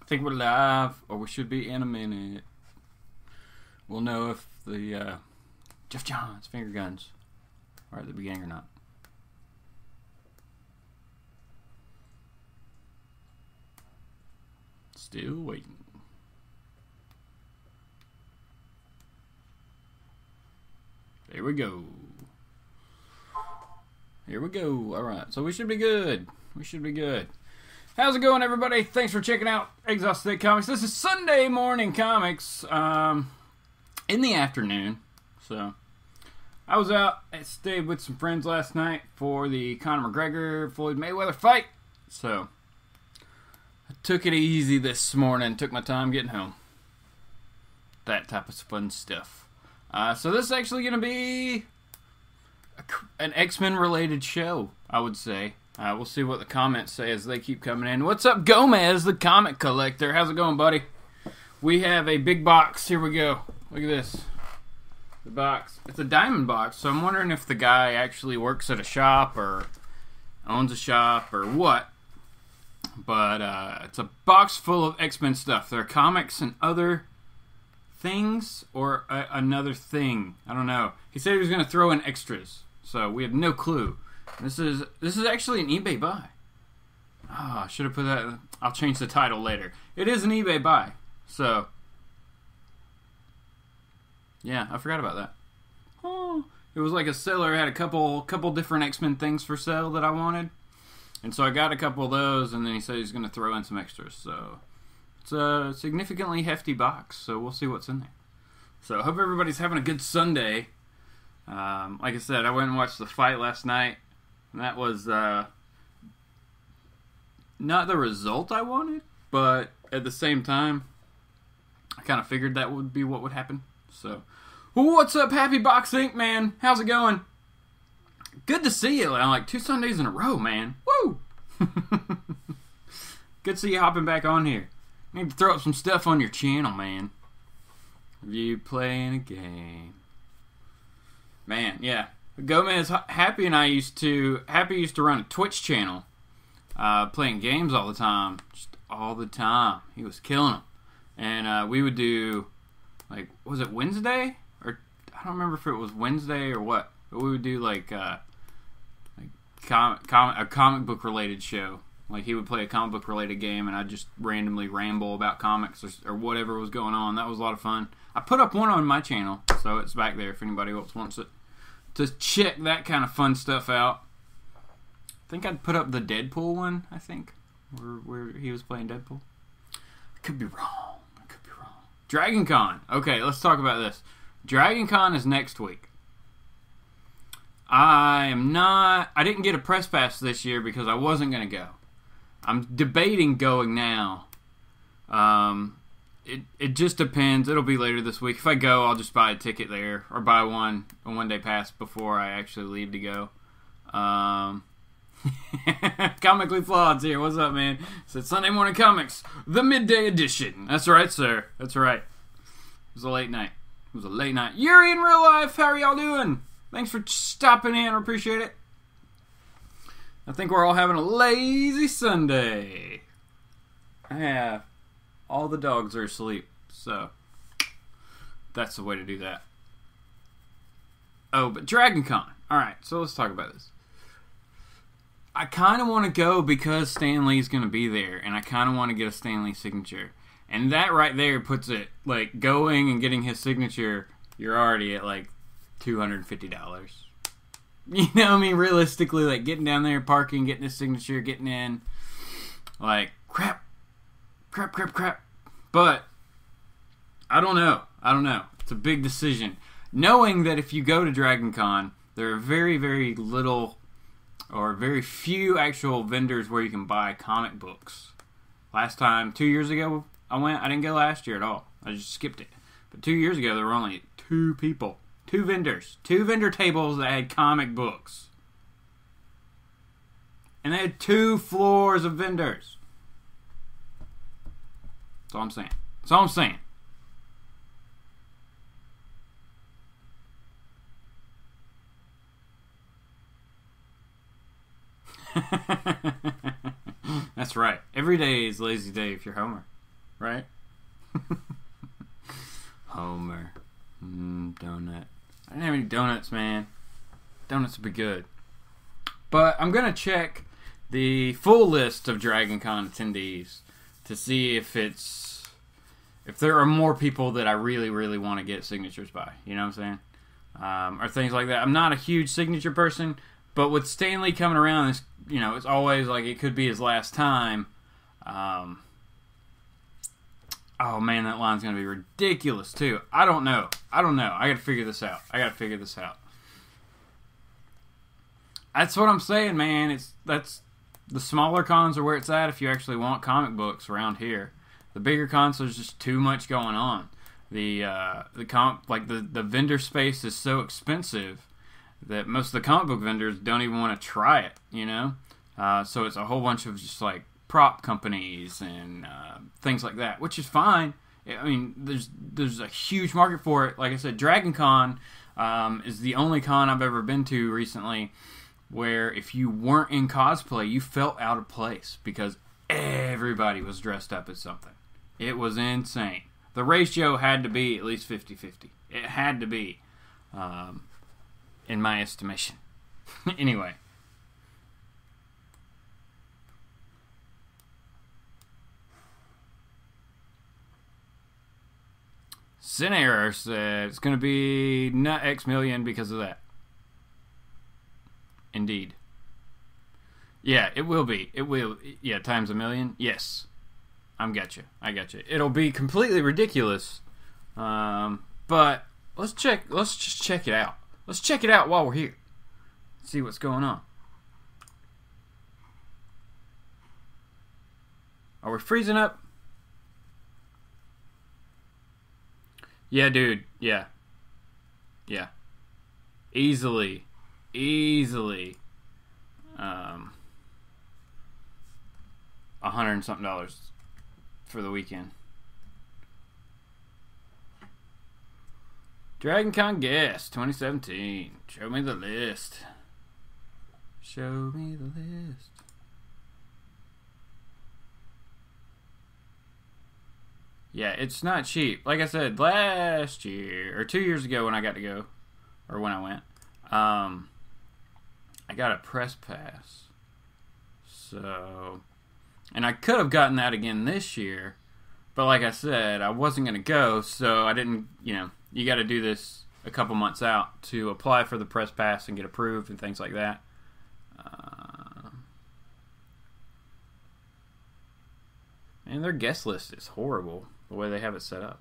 I think we're live, or we should be in a minute. We'll know if the Jeff Johns finger guns are at the beginning or not. Still waiting. There we go. Here we go. Alright, so we should be good. We should be good. How's it going, everybody? Thanks for checking out Exilestate Comics. This is Sunday morning comics in the afternoon. So, I was out. I stayed with some friends last night for the Conor McGregor Floyd Mayweather fight. So, I took it easy this morning. Took my time getting home. That type of fun stuff. So this is actually going to be an X-Men related show, I would say. We'll see what the comments say as they keep coming in. What's up, Gomez, the comic collector? How's it going, buddy? We have a big box. Here we go. Look at this. The box. It's a diamond box, so I'm wondering if the guy actually works at a shop or owns a shop or what. But it's a box full of X-Men stuff. There are comics and other things or another thing. I don't know. He said he was going to throw in extras, so we have no clue. This is actually an eBay buy. Ah, I should have put that. I'll change the title later. It is an eBay buy. So, yeah, I forgot about that. Oh, it was like a seller had a couple different X-Men things for sale that I wanted, and so I got a couple of those. And then he said he's going to throw in some extras. So it's a significantly hefty box. So we'll see what's in there. So I hope everybody's having a good Sunday. Like I said, I went and watched the fight last night. And that was not the result I wanted, but at the same time, I kind of figured that would be what would happen. So, what's up, Happy Box Inc., man? How's it going? Good to see you. Like 2 Sundays in a row, man. Woo! Good to see you hopping back on here. Need to throw up some stuff on your channel, man. You playing a game. Man, yeah. Gomez, Happy and I used to run a Twitch channel, playing games all the time, just all the time. He was killing them, and we would do, like, was it Wednesday, or I don't remember if it was Wednesday or what, but we would do like a comic book related show. Like, he would play a comic book related game, and I'd just randomly ramble about comics or whatever was going on. That was a lot of fun. I put up one on my channel, so it's back there if anybody else wants it to check that kind of fun stuff out. I think I'd put up the Deadpool one, I think, where he was playing Deadpool. I could be wrong. Dragon Con. Okay, let's talk about this. Dragon Con is next week. I didn't get a press pass this year because I wasn't going to go. I'm debating going now. It just depends. It'll be later this week. If I go, I'll just buy a ticket there, or buy a one-day pass before I actually leave to go. Comically Flawed's here. What's up, man? Said Sunday Morning Comics, the midday edition. That's right, sir. That's right. It was a late night. Yuri in real life. How are y'all doing? Thanks for stopping in. I appreciate it. I think we're all having a lazy Sunday. All the dogs are asleep, so that's the way to do that. Oh, but Dragon Con. Alright, so let's talk about this. I kind of want to go because Stan Lee's going to be there, and I kind of want to get a Stan Lee signature. And that right there puts it, like, going and getting his signature, you're already at, like, $250. You know what I mean? Realistically, like, getting down there, parking, getting his signature, getting in, like, crap. But I don't know. It's a big decision. Knowing that if you go to Dragon Con, there are very, very little or very few actual vendors where you can buy comic books. Last time, 2 years ago, I didn't go last year at all. I just skipped it. But 2 years ago, there were only 2 people. 2 vendors. 2 vendor tables that had comic books. And they had 2 floors of vendors. That's all I'm saying. That's right. Every day is lazy day if you're Homer. right? Homer. Donut. I didn't have any donuts, man. Donuts would be good. But I'm going to check the full list of Dragon Con attendees to see if there are more people that I really, really want to get signatures by. You know what I'm saying? Or things like that. I'm not a huge signature person, but with Stanley coming around, it's always like it could be his last time. Oh man, that line's going to be ridiculous too. I don't know. I got to figure this out. That's what I'm saying, man. That's the smaller cons are where it's at if you actually want comic books around here. The bigger cons, there's just too much going on. The vendor space is so expensive that most of the comic book vendors don't even want to try it, you know? So it's a whole bunch of just like prop companies and things like that, which is fine. I mean, there's a huge market for it. Like I said, Dragon Con is the only con I've ever been to recently where if you weren't in cosplay, you felt out of place because everybody was dressed up as something. It was insane. The ratio had to be at least 50-50. It had to be, in my estimation. Anyway. Cinerror said it's going to be not X million because of that. Indeed. Yeah, it will be. It will. Yeah, times a million. Yes. I got you. It'll be completely ridiculous. But let's just check it out. Let's check it out while we're here. See what's going on. Are we freezing up? Yeah, dude. Yeah. Easily. $100 and something for the weekend. Dragon Con guest 2017. Show me the list. Yeah, it's not cheap. Like I said, last year, or 2 years ago when I got to go, or when I went, I got a press pass. So, and I could have gotten that again this year, but like I said, I wasn't going to go, so I didn't, you got to do this a couple months out to apply for the press pass and get approved and things like that. And their guest list is horrible, the way they have it set up.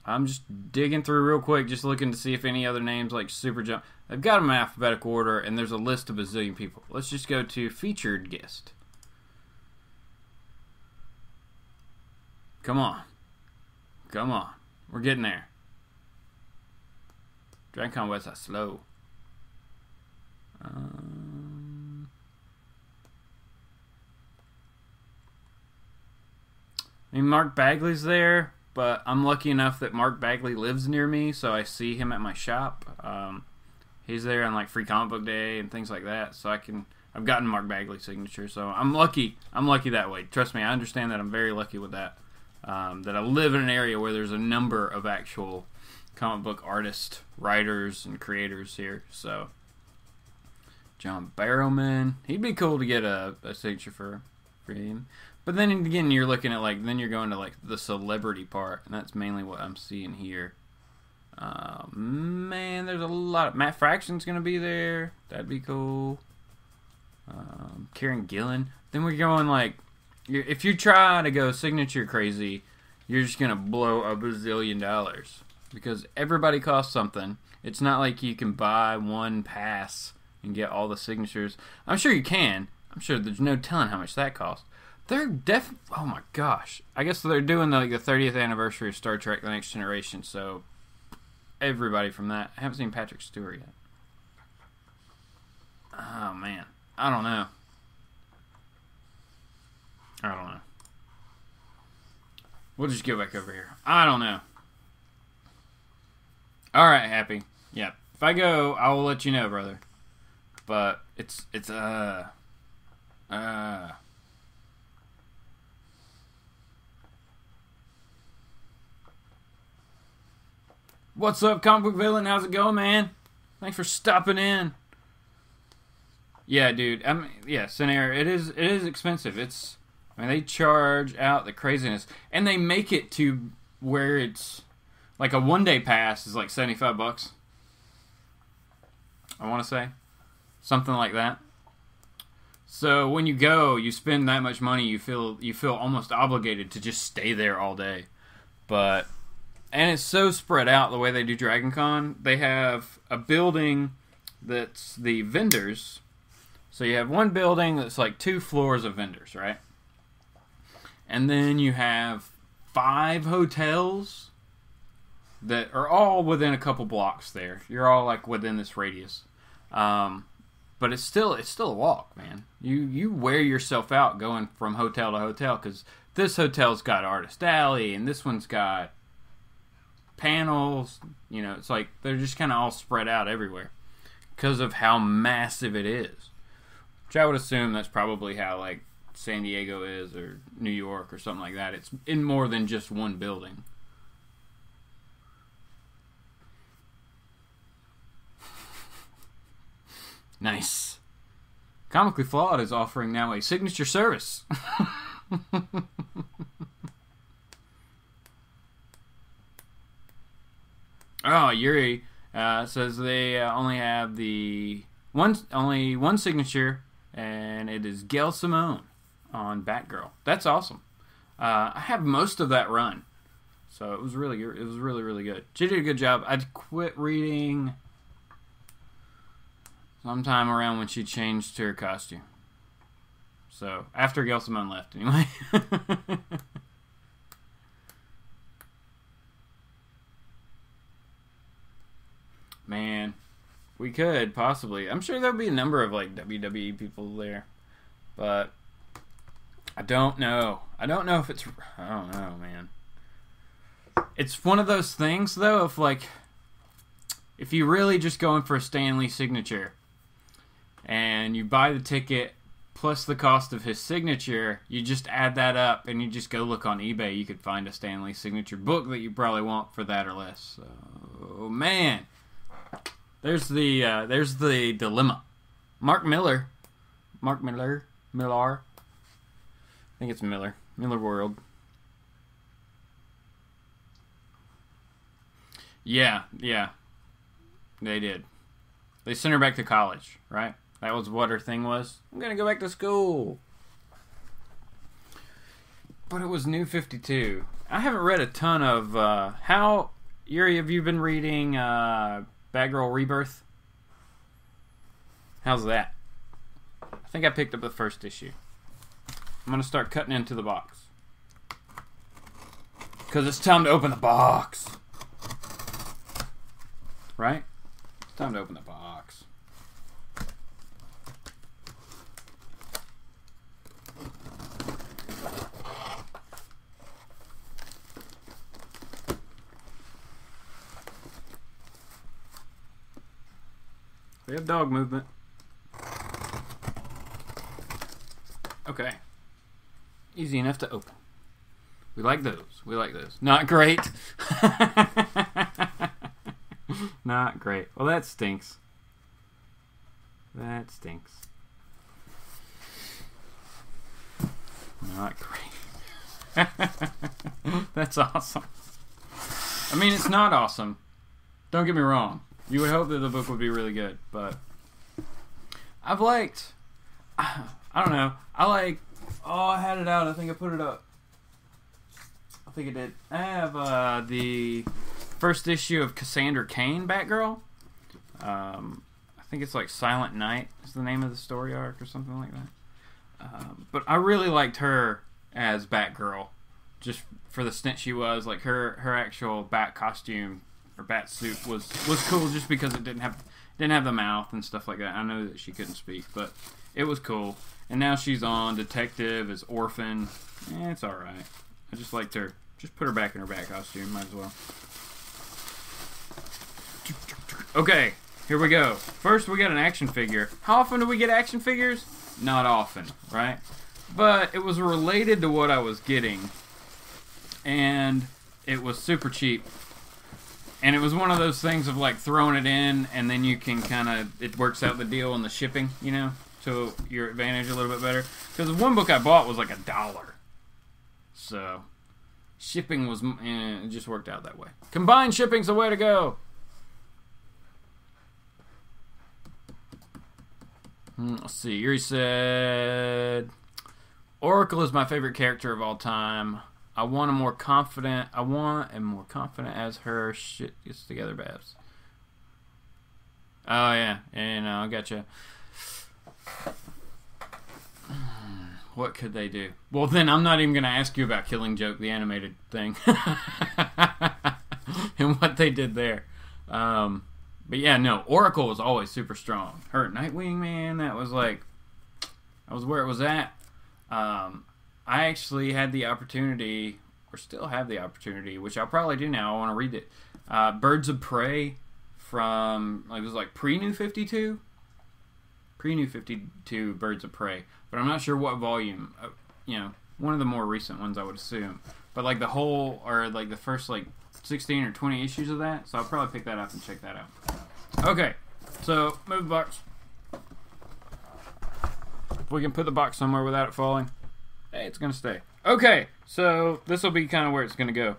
I'm just digging through real quick, just looking to see if any other names like Super Jump. They've got them in alphabetical order, and there's a list of a zillion people. Let's just go to featured guest. Come on. We're getting there. Dragon Con West is slow. I mean, Mark Bagley's there, but I'm lucky enough that Mark Bagley lives near me, so I see him at my shop. He's there on like Free Comic Book Day and things like that, so I've gotten Mark Bagley's signature, so I'm lucky. I'm lucky that way. Trust me, I understand that. I'm very lucky with that. That I live in an area where there's a number of actual comic book artists, writers, and creators here. So, John Barrowman, he'd be cool to get a signature for him. But then again, you're looking at then you're going to the celebrity part, and that's mainly what I'm seeing here. Man, there's a lot. Matt Fraction's gonna be there. That'd be cool. Karen Gillan. Then we're going if you try to go signature crazy, you're just gonna blow a bazillion dollars because everybody costs something. It's not like you can buy one pass and get all the signatures. I'm sure you can. I'm sure there's no telling how much that costs. They're oh my gosh. I guess they're doing the 30th anniversary of Star Trek: The Next Generation, so everybody from that. I haven't seen Patrick Stewart yet. Oh man. I don't know. We'll just go back over here. I don't know. Alright, Happy. Yeah. If I go, I will let you know, brother. But it's What's up, comic book villain? How's it going, man? Thanks for stopping in. Yeah, dude. I mean, yeah, Scenario. It is expensive. I mean, they charge out the craziness, and they make it to where it's like a 1-day pass is like $75. I want to say something like that. So when you go, you spend that much money, you feel almost obligated to just stay there all day. And it's so spread out the way they do Dragon Con. They have a building that's the vendors. So you have one building that's like 2 floors of vendors, right? And then you have 5 hotels that are all within a couple blocks there. You're all like within this radius. But it's still a walk, man. You wear yourself out going from hotel to hotel, because this hotel's got Artist Alley and this one's got panels. You know, it's like they're just kind of all spread out everywhere because of how massive it is. Which I would assume that's probably how like San Diego is, or New York, or something like that. It's in more than just one building. Nice. Comically Flawed is offering now a signature service. Oh, Yuri says they only have only one signature, and it is Gail Simone on Batgirl. That's awesome. I have most of that run, so it was really good. She did a good job. I quit reading sometime around when she changed to her costume. So, after Gail Simone left, anyway. Man, we could, possibly. I'm sure there'll be a number of, like, WWE people there. But, I don't know. I don't know, man. It's one of those things, though, if you really just going for a Stan Lee signature, and you buy the ticket plus the cost of his signature, you just add that up and you just go look on eBay. You could find a Stan Lee signature book that you probably want for that or less. So, man, there's the dilemma. Miller. I think it's Miller World. Yeah, they did. They sent her back to college, right? That was what her thing was. I'm going to go back to school. But it was New 52. I haven't read a ton of... Yuri, have you been reading Batgirl Rebirth? How's that? I think I picked up the first issue. I'm going to start cutting into the box. Because it's time to open the box. Right? It's time to open the box. We have dog movement. Okay. Easy enough to open. We like those. Not great. Not great. Well, that stinks. Not great. That's awesome. I mean, it's not awesome. Don't get me wrong. You would hope that the book would be really good, but I don't know. I had it out. I think I put it up. I think I did. I have the first issue of Cassandra Cain, Batgirl. I think it's like Silent Night is the name of the story arc or something like that. But I really liked her as Batgirl, just for the stint she was. Like her actual bat costume or bat suit was cool, just because it didn't have the mouth and stuff like that. I know that she couldn't speak, but it was cool. And now she's on Detective as Orphan. It's alright. I just liked her. Just put her back in her bat costume. Might as well. Okay, here we go. First, we got an action figure. How often do we get action figures? Not often, right? But it was related to what I was getting. And it was super cheap. And it was one of those things of like throwing it in, and then you can kind of, it works out the deal on the shipping, you know, to your advantage a little bit better. Because the one book I bought was like $1. So shipping was, it just worked out that way. Combined shipping's the way to go. Let's see. Yuri said, Oracle is my favorite character of all time. I want a more confident as her. Shit gets together, Babs. Oh yeah, and I gotcha. What could they do? Well, then I'm not even gonna ask you about Killing Joke, the animated thing, and what they did there. But yeah, no, Oracle was always super strong. Her at Nightwing, man, that was where it was at. I actually had the opportunity, or still have the opportunity, which I'll probably do now. I want to read it. Birds of Prey from, it was like pre-New 52? Pre-New 52 Birds of Prey. But I'm not sure what volume. You know, one of the more recent ones, I would assume. But like the whole, or like the first like 16 or 20 issues of that. So I'll probably pick that up and check that out. Okay, so move the box. If we can put the box somewhere without it falling. Hey, it's going to stay. Okay, so this will be kind of where it's going to go.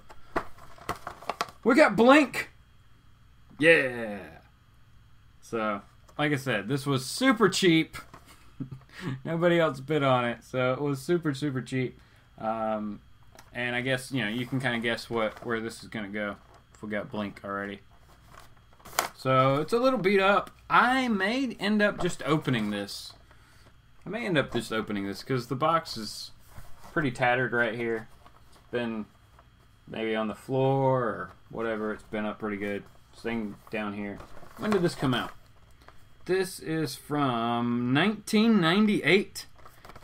We got Blink. Yeah. So, like I said, this was super cheap. Nobody else bid on it, so it was super, super cheap. And I guess, you know, you can kind of guess where this is going to go if we got Blink already. So, it's a little beat up. I may end up just opening this. Because the box is pretty tattered right here. It's been maybe on the floor or whatever. It's been up pretty good. This thing down here. When did this come out? This is from 1998.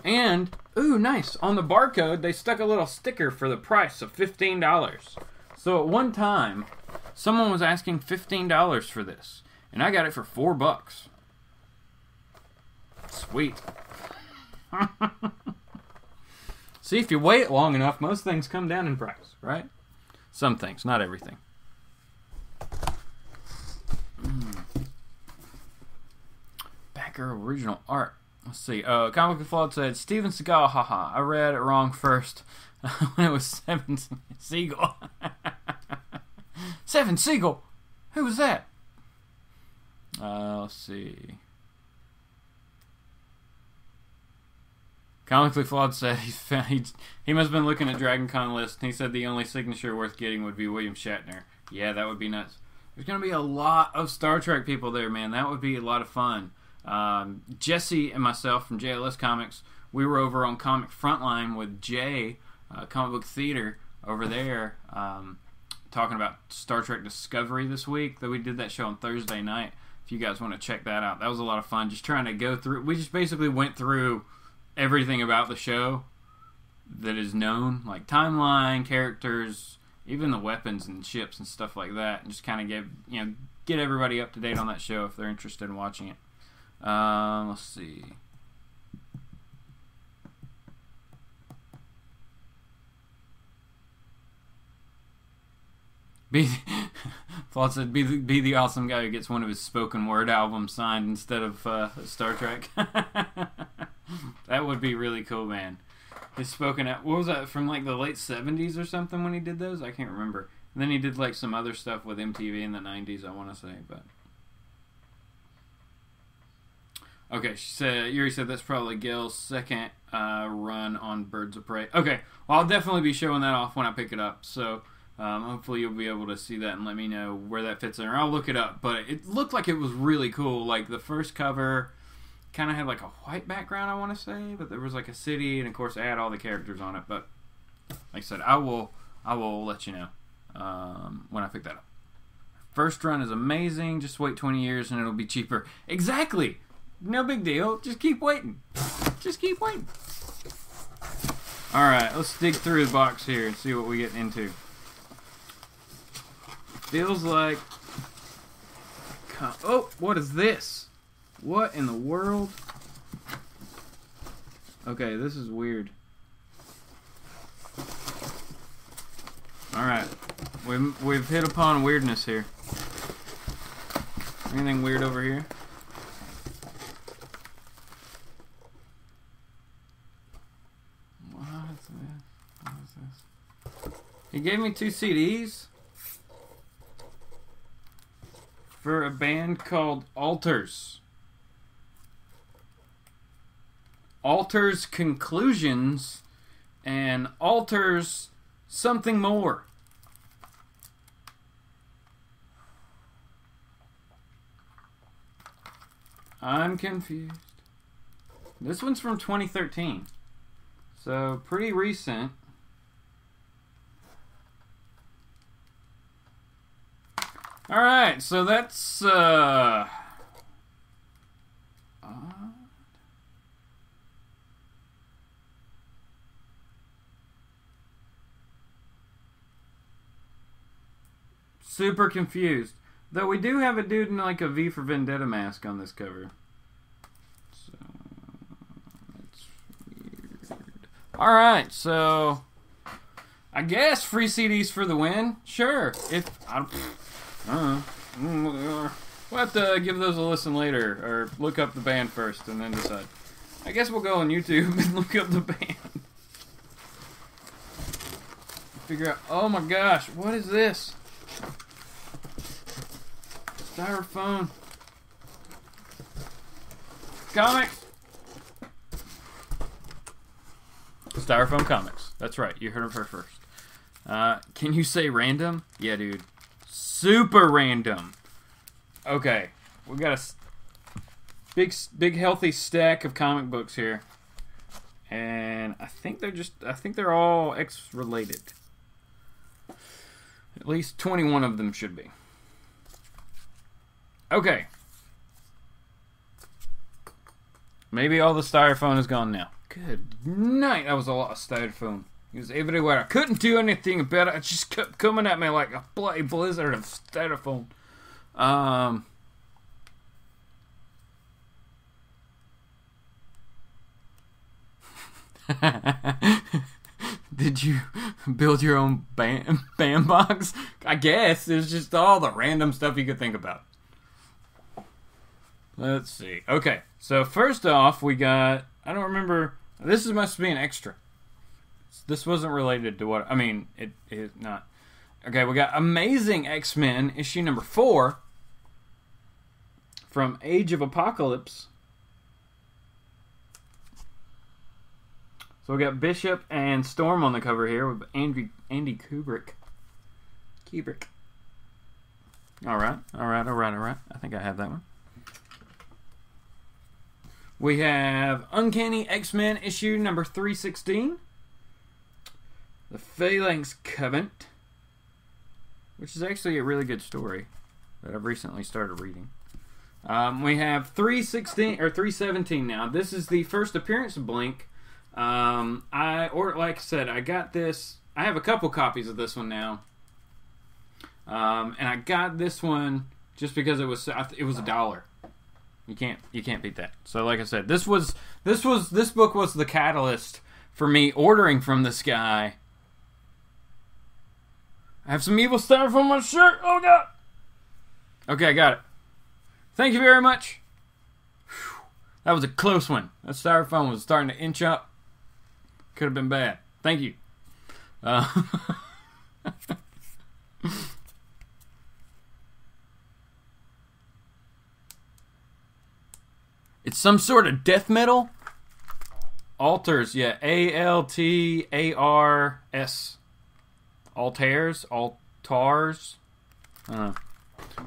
And, ooh, nice. On the barcode, they stuck a little sticker for the price of $15. So at one time, someone was asking $15 for this. And I got it for $4. Sweet. See, if you wait long enough, most things come down in price, right? Some things, not everything. Backer original art. Let's see. Comic Flawed said, Steven Seagal, haha. I read it wrong first when it was Seven Seagal. Seven Seagal? Who was that? Let's see. Comically Flawed said he must have been looking at Dragon Con list, and he said the only signature worth getting would be William Shatner. Yeah, that would be nuts. There's going to be a lot of Star Trek people there, man. That would be a lot of fun. Jesse and myself from JLS Comics, we were over on ComicFrontline with Jay, Comic Book Theater, over there, talking about Star Trek Discovery this week. That we did that show on Thursday night. If you guys want to check that out. That was a lot of fun. Just trying to go through. We just basically went through everything about the show that is known, like timeline, characters, even the weapons and ships and stuff like that, and just kind of get everybody up to date on that show if they're interested in watching it. Let's see. Flawed said, be the awesome guy who gets one of his spoken word albums signed instead of Star Trek. That would be really cool, man. His spoken... What was that, from like the late 70s or something when he did those? I can't remember. And then he did like some other stuff with MTV in the 90s, I want to say, but... Okay, Yuri said that's probably Gail's second run on Birds of Prey. Okay, well, I'll definitely be showing that off when I pick it up, so hopefully you'll be able to see that and let me know where that fits in, or I'll look it up. But it looked like it was really cool. Like, the first cover kind of had like a white background, I want to say, but there was like a city, and of course it had all the characters on it. But like I said, I will let you know when I pick that up. First run is amazing. Just wait 20 years and it'll be cheaper. Exactly. No big deal. Just keep waiting. Just keep waiting. Alright, let's dig through the box here and see what we get into. Feels like... Oh, what is this? What in the world? Okay, this is weird. Alright. We've hit upon weirdness here. Anything weird over here? What is this? What is this? He gave me 2 CDs for a band called Alters. Alters Conclusions and Alters Something More. I'm confused. This one's from 2013. So, pretty recent. Alright, so that's, super confused. Though we do have a dude in like a V for Vendetta mask on this cover. So, that's weird. Alright, so I guess free CDs for the win? Sure. If I don't know. We'll have to give those a listen later, or look up the band first and then decide. I guess we'll go on YouTube and look up the band. Figure out, oh my gosh, what is this? Styrofoam. Comics. Styrofoam Comics. That's right. You heard of her first. Can you say random? Yeah, dude. Super random. Okay. We got a big healthy stack of comic books here. And I think they're all X related. At least 21 of them should be. Okay. Maybe all the styrofoam is gone now. Good night. That was a lot of styrofoam. It was everywhere. I couldn't do anything about it. It just kept coming at me like a bloody blizzard of styrofoam. Did you build your own bandbox? I guess. It's just all the random stuff you could think about. Let's see. Okay, so first off, we got... I don't remember... This must be an extra. This wasn't related to what... I mean, it is not. Okay, we got Amazing X-Men, issue number 4. From Age of Apocalypse. So we got Bishop and Storm on the cover here with Andy Kubrick. Alright. I think I have that one. We have Uncanny X-Men issue number 316. The Phalanx Covenant. Which is actually a really good story that I've recently started reading. We have 317 now. This is the first appearance of Blink. Like I said, I got this. I have a couple copies of this one now. And I got this one just because it was $1. You can't beat that. So like I said, this book was the catalyst for me ordering from this guy. I have some evil styrofoam on my shirt. Oh god. Okay, I got it. Thank you very much. Whew. That was a close one. That styrofoam was starting to inch up. Could have been bad. Thank you. It's some sort of death metal. Altars, yeah. Altars. Altars. I don't know.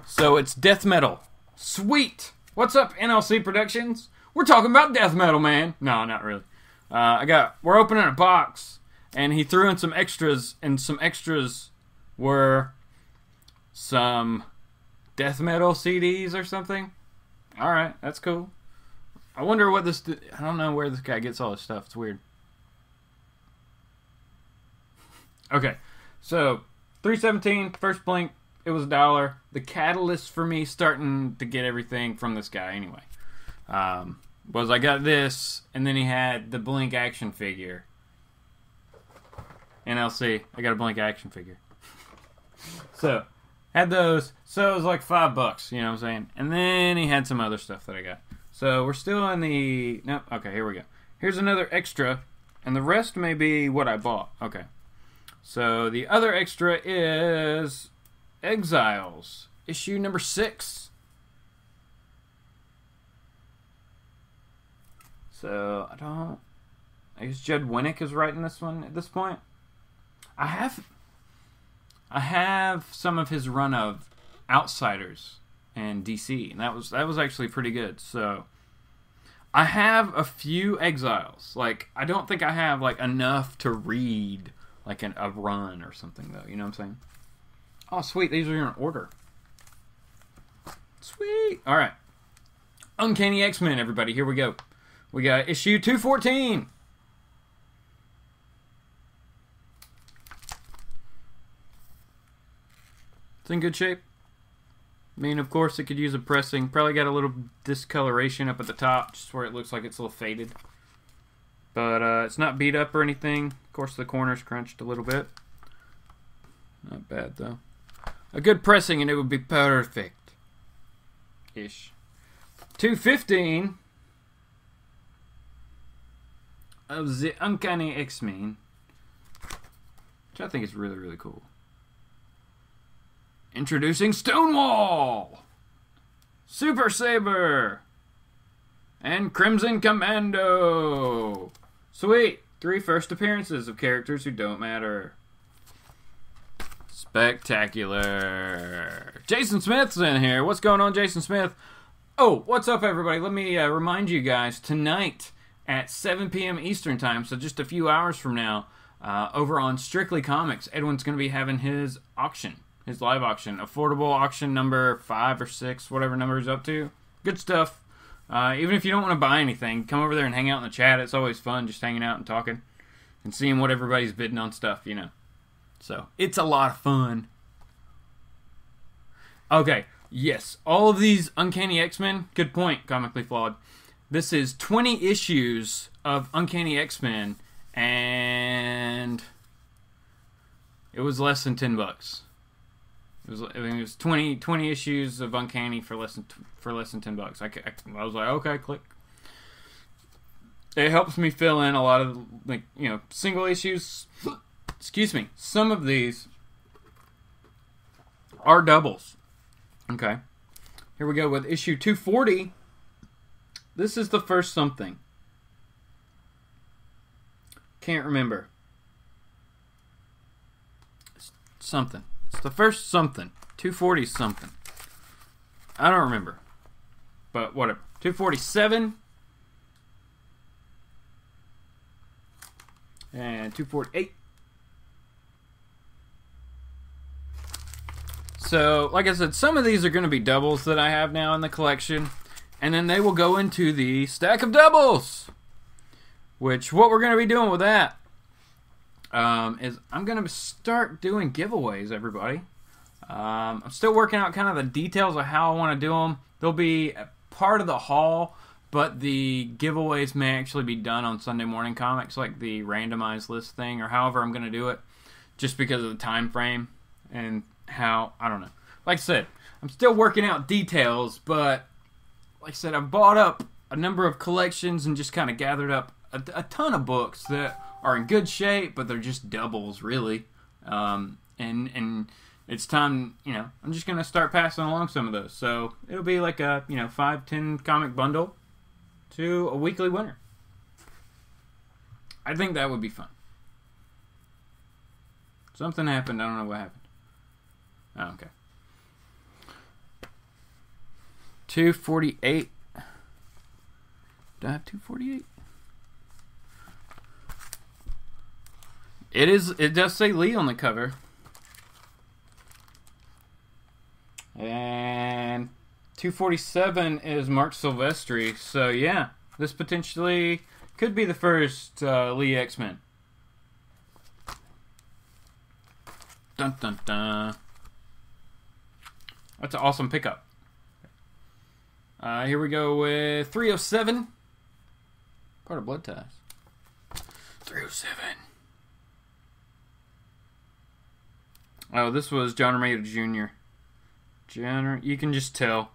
So it's death metal. Sweet. What's up, NLC Productions? We're talking about death metal, man. No, not really. We're opening a box, and he threw in some extras, and some extras were some death metal CDs or something. All right, that's cool. I wonder what this... I don't know where this guy gets all this stuff. It's weird. Okay, so 317, first Blink. It was $1. The catalyst for me starting to get everything from this guy anyway was I got this, and then he had the Blink action figure. NLC, I got a Blink action figure. So, had those. So, it was like $5, you know what I'm saying? And then he had some other stuff that I got. So, we're still in the... No, okay, here we go. Here's another extra. And the rest may be what I bought. Okay. So, the other extra is Exiles. Issue number 6. So, I guess Judd Winnick is writing this one at this point. I have some of his run of Outsiders and DC, and that was actually pretty good. So, I have a few Exiles. Like, I don't think I have like enough to read like a run or something though. You know what I'm saying? Oh, sweet! These are in order. Sweet. All right. Uncanny X-Men, everybody. Here we go. We got issue 214. It's in good shape. I mean, of course, it could use a pressing. Probably got a little discoloration up at the top, just where it looks like it's a little faded. But it's not beat up or anything. Of course, the corner's crunched a little bit. Not bad, though. A good pressing and it would be perfect. Ish. 215 of the Uncanny X-Men, which I think is really, really cool. Introducing Stonewall, Super Saber, and Crimson Commando. Sweet. 3 first appearances of characters who don't matter. Spectacular. Jason Smith's in here. What's going on, Jason Smith? Oh, what's up, everybody? Let me remind you guys, tonight at 7 p.m. Eastern Time, so just a few hours from now, over on Strictly Comics, Edwin's going to be having his auction, his live auction. Affordable auction number 5 or 6, whatever number he's up to. Good stuff. Even if you don't want to buy anything, come over there and hang out in the chat. It's always fun just hanging out and talking and seeing what everybody's bidding on stuff, you know. So, it's a lot of fun. Okay, yes, all of these Uncanny X-Men, good point, Comically Flawed. This is 20 issues of Uncanny X-Men, and it was less than $10. It was 20 issues of Uncanny for less than $10. I was like, okay, click. It helps me fill in a lot of, like, you know, single issues. Excuse me. Some of these are doubles. Okay. Here we go with issue 240. This is the first something. Can't remember. It's something. It's the first something. 240 something. I don't remember. But whatever. 247. And 248. So, like I said, some of these are going to be doubles that I have now in the collection. And then they will go into the stack of doubles. Which, what we're going to be doing with that is I'm going to start doing giveaways, everybody. I'm still working out kind of the details of how I want to do them. They'll be a part of the haul, but the giveaways may actually be done on Sunday Morning Comics, like the randomized list thing, or however I'm going to do it, just because of the time frame and how, I don't know. Like I said, I'm still working out details, but like I said, I've bought up a number of collections and just kind of gathered up a ton of books that are in good shape, but they're just doubles, really. And it's time, you know, I'm just going to start passing along some of those. So it'll be like a, 5-10 comic bundle to a weekly winner. I think that would be fun. Something happened. I don't know what happened. Oh, okay. 248. Do I have 248? It does say Lee on the cover. And 247 is Mark Silvestri. So yeah, this potentially could be the first Lee X-Men. Dun dun dun. That's an awesome pickup. Here we go with 307. Part of Blood Ties. 307. Oh, this was John Romita Jr. You can just tell.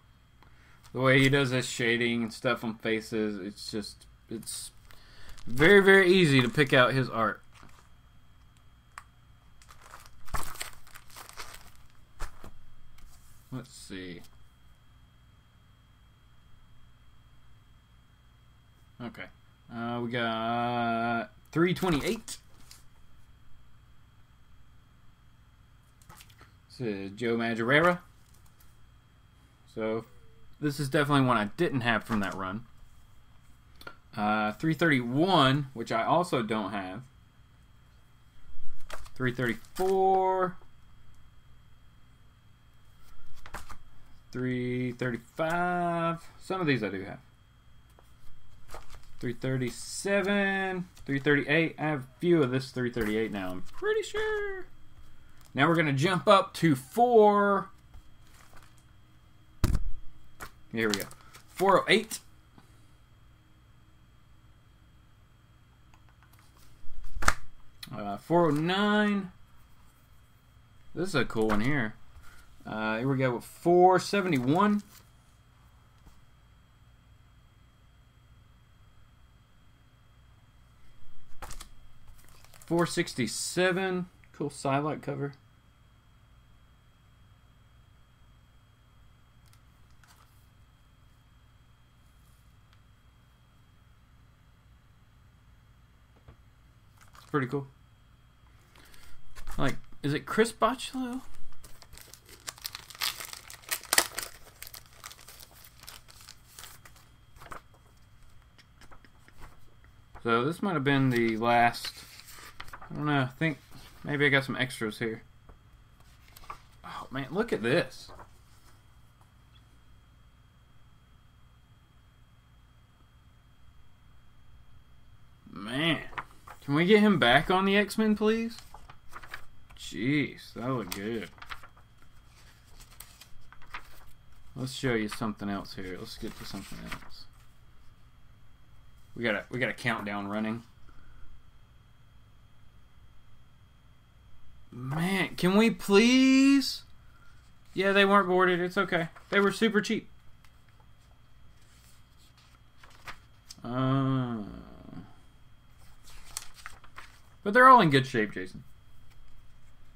The way he does his shading and stuff on faces, it's very, very easy to pick out his art. Let's see. Okay. We got 328. This is Joe Madureira. So this is definitely one I didn't have from that run. 331, which I also don't have. 334. 335. Some of these I do have. 337. 338. I have a few of this 338 now, I'm pretty sure. Now we're going to jump up to 4. Here we go. 408. 409. This is a cool one here. Here we go with 471. 467. Cool Psylocke cover. It's pretty cool. Like, is it Chris Bachalo? So this might have been the last. I don't know. I think maybe I got some extras here. Oh man, look at this. Man, can we get him back on the X-Men, please? Jeez, that would look good. Let's show you something else here. Let's get to something else. We got a countdown running. Man, can we please? Yeah, they weren't boarded. It's okay. They were super cheap. But they're all in good shape, Jason.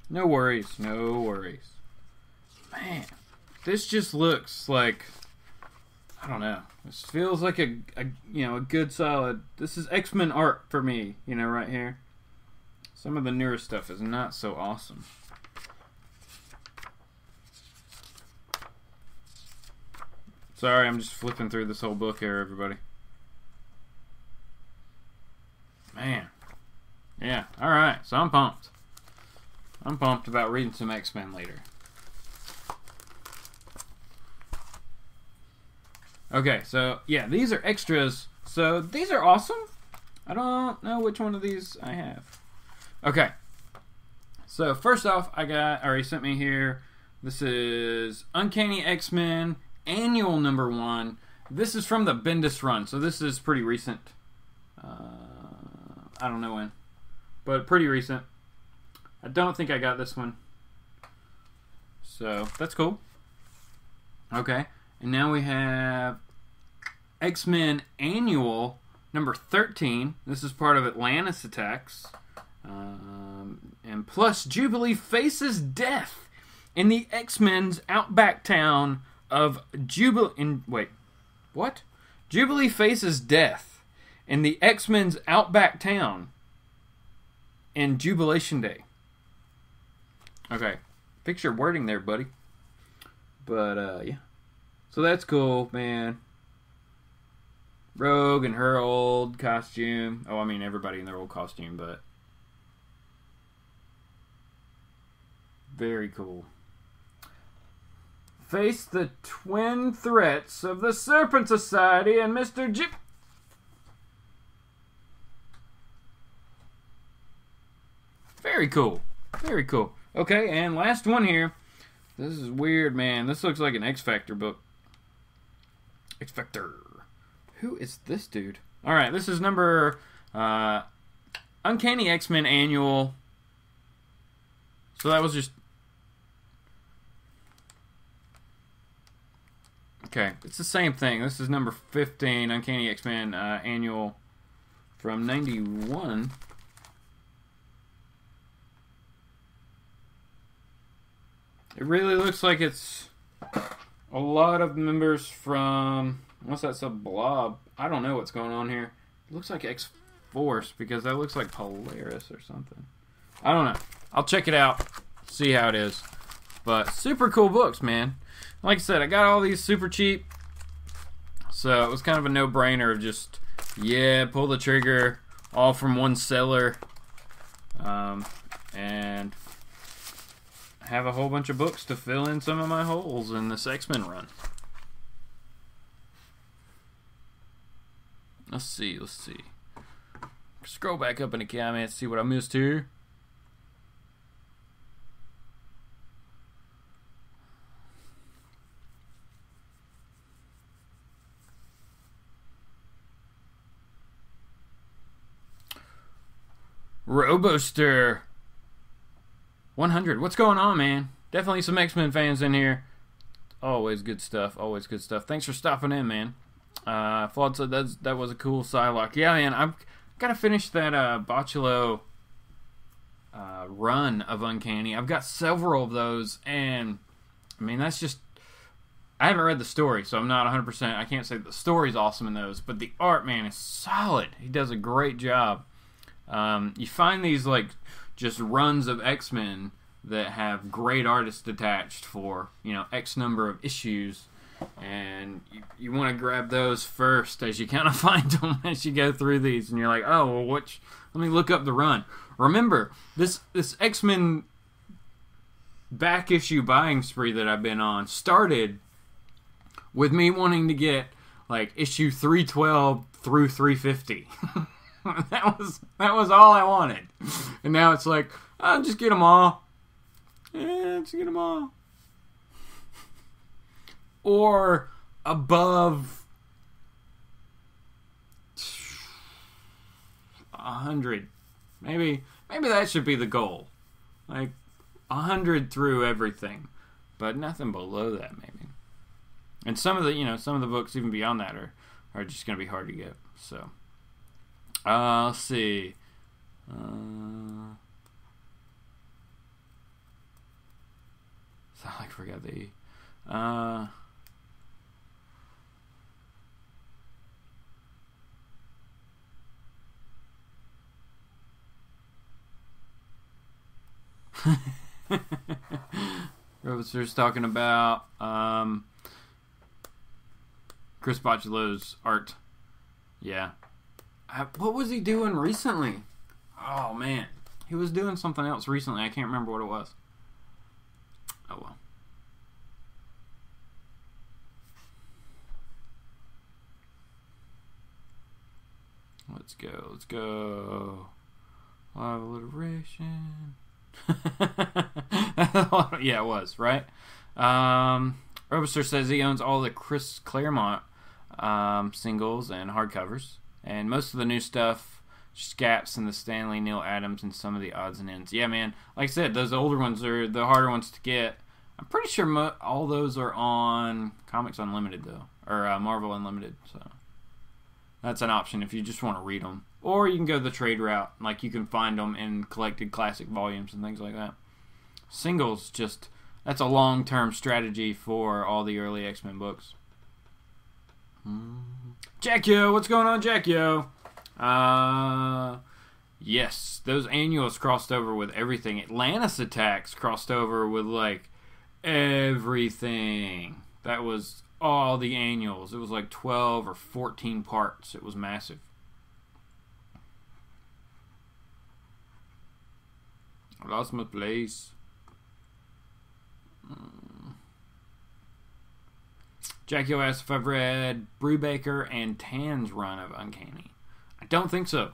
No worries. No worries. Man, this just looks like, I don't know. This feels like a good solid. This is X-Men art for me, right here. Some of the newer stuff is not so awesome. Sorry, I'm just flipping through this whole book here, everybody. Man. Yeah, alright, so I'm pumped. I'm pumped about reading some X-Men later. Okay, so yeah, these are extras. So these are awesome. I don't know which one of these I have. Okay. So first off, he sent me here. This is Uncanny X-Men Annual #1. This is from the Bendis run, so this is pretty recent. I don't know when, but pretty recent. I don't think I got this one. So that's cool. Okay. And now we have X-Men Annual #13. This is part of Atlantis Attacks. And plus, Jubilee faces death in the X-Men's outback town of Jubilee. Jubilee faces death in the X-Men's outback town in Jubilation Day. Okay. Fix your wording there, buddy. But, yeah. So that's cool, man. Rogue and her old costume. Oh, I mean, everybody in their old costume, but very cool. Face the twin threats of the Serpent Society and Mr. Jip. Very cool. Very cool. Okay, and last one here. This is weird, man. This looks like an X-Factor book. X-Factor. Who is this dude? Alright, this is number Uncanny X-Men Annual. So that was just Okay, it's the same thing. This is number 15, Uncanny X-Men annual from 91. It really looks like it's a lot of members from, unless that's a blob. I don't know what's going on here. It looks like X-Force because that looks like Polaris or something. I don't know. I'll check it out, see how it is. But super cool books, man. Like I said, I got all these super cheap. So it was kind of a no-brainer of just, yeah, pull the trigger, all from one seller. And have a whole bunch of books to fill in some of my holes in this X-Men run. Let's see. Scroll back up in the comments, see what I missed here. Roboster 100. What's going on, man? Definitely some X-Men fans in here. Always good stuff. Always good stuff. Thanks for stopping in, man. Flawed said that was a cool Psylocke. Yeah, man. I've got to finish that Botulo run of Uncanny. I've got several of those, and I mean that's just. I haven't read the story, so I'm not 100%. I can't say the story's awesome in those, but the art, man, is solid. He does a great job. You find these like just runs of X-Men that have great artists attached for, you know, X number of issues, and you want to grab those first as you kind of find them as you go through these, and you're like, oh, well, let me look up the run. Remember, this X-Men back issue buying spree that I've been on started with me wanting to get like issue 312 through 350. That was all I wanted. And now it's like, oh, just get them all. Yeah, just get them all. Or above 100. Maybe that should be the goal. Like 100 through everything. But nothing below that, maybe. And some of the books even beyond that are just going to be hard to get. So let's see. I forgot the. Roboster's talking about Chris Botulo's art. Yeah. What was he doing recently? Oh, man. He was doing something else recently. I can't remember what it was. Oh, well. Let's go. Live alliteration. Yeah, it was, right? Roboster says he owns all the Chris Claremont singles and hardcovers. And most of the new stuff, Scaps and the Stanley, Neil Adams, and some of the odds and ends. Yeah, man. Like I said, those older ones are the harder ones to get. I'm pretty sure all those are on Comix Unlimited, though. Or Marvel Unlimited. So that's an option if you just want to read them. Or you can go the trade route. Like, you can find them in collected classic volumes and things like that. Singles, that's a long-term strategy for all the early X-Men books. Jackyo, what's going on, Jackyo? Yes, those annuals crossed over with everything. Atlantis Attacks crossed over with, like, everything. That was all the annuals. It was like 12 or 14 parts. It was massive. I lost my place. Jackio asked if I've read Brubaker and Tan's run of Uncanny. I don't think so.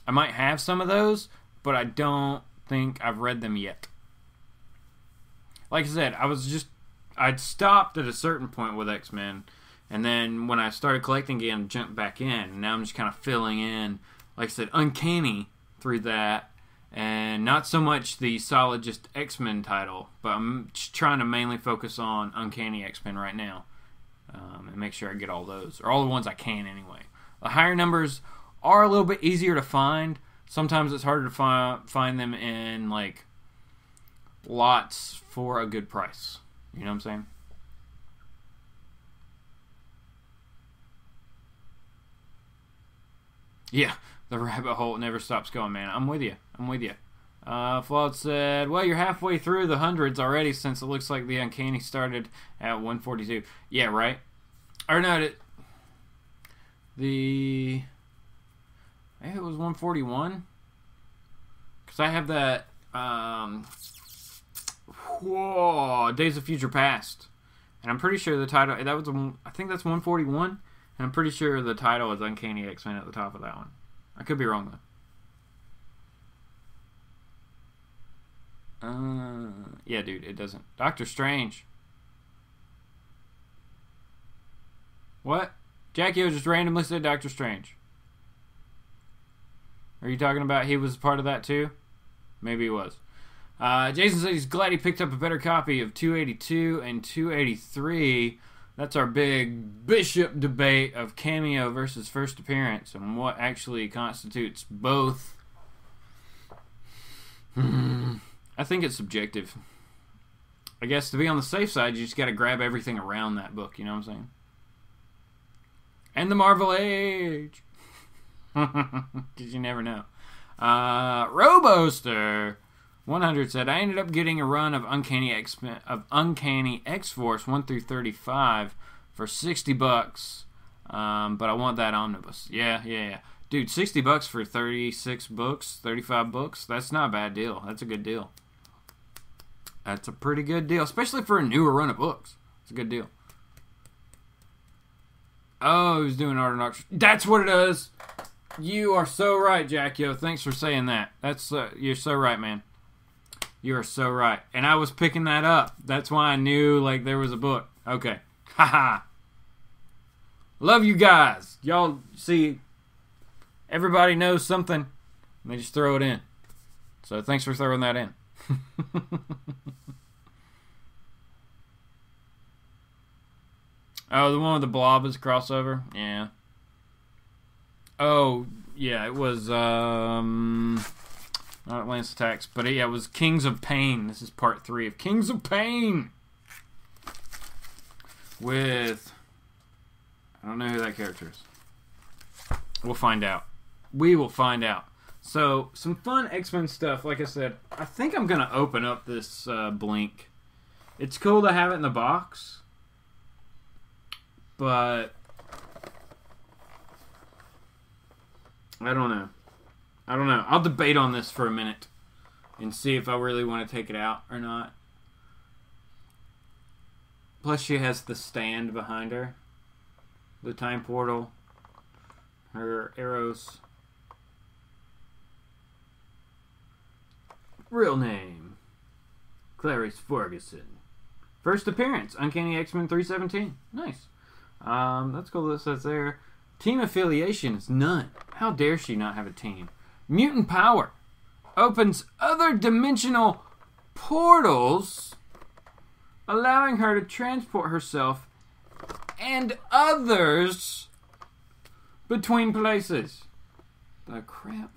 I might have some of those, but I don't think I've read them yet. Like I said, I'd stopped at a certain point with X-Men, and then when I started collecting again, I jumped back in, and now I'm just kind of filling in, like I said, Uncanny through that, and not so much the solid just X-Men title, but I'm just trying to mainly focus on Uncanny X-Men right now. and make sure I get all those, or all the ones I can anyway. The higher numbers are a little bit easier to find. Sometimes it's harder to find them in like lots for a good price. You know what I'm saying? Yeah, the rabbit hole never stops going, man. I'm with you. Flawed said, well, you're halfway through the hundreds already since it looks like the Uncanny started at 142. Yeah, right? Or no, maybe it was 141? Because I have that, Days of Future Past. And I'm pretty sure the title, I think that's 141. And I'm pretty sure the title is Uncanny X-Men at the top of that one. I could be wrong, though. Yeah, dude, it doesn't. Doctor Strange. What? Jackie O just randomly said Doctor Strange. Are you talking about he was part of that, too? Maybe he was. Jason said he's glad he picked up a better copy of 282 and 283. That's our big Bishop debate of cameo versus first appearance and what actually constitutes both. I think it's subjective. I guess to be on the safe side, you just got to grab everything around that book, you know what I'm saying? And the Marvel Age. Because you never know. Roboster 100 said, I ended up getting a run of Uncanny X-Force 1 through 35 for $60. But I want that omnibus. Yeah. Dude, $60 for 36 books, 35 books, that's not a bad deal. That's a good deal. That's a pretty good deal, especially for a newer run of books. It's a good deal. Oh, he's doing art and auction. That's what it is. You are so right, Jackio. Thanks for saying that. That's you're so right, man. You are so right. And I was picking that up. That's why I knew like there was a book. Okay. Haha. Love you guys. Y'all see, everybody knows something. And they just throw it in. So thanks for throwing that in. Oh, the one with the blob is crossover? Yeah. Oh, yeah, it was, not Lance Attacks, but it was Kings of Pain. This is part 3 of Kings of Pain. With, I don't know who that character is. We'll find out. We will find out. So, some fun X-Men stuff. Like I said, I think I'm going to open up this Blink. It's cool to have it in the box. But I don't know. I'll debate on this for a minute and see if I really want to take it out or not. Plus, she has the stand behind her. The time portal. Her arrows. Real name. Clarice Ferguson. First appearance. Uncanny X-Men 317. Nice. That's cool that it says there. Team affiliation is none. How dare she not have a team? Mutant power. Opens other dimensional portals, allowing her to transport herself and others between places. The crap?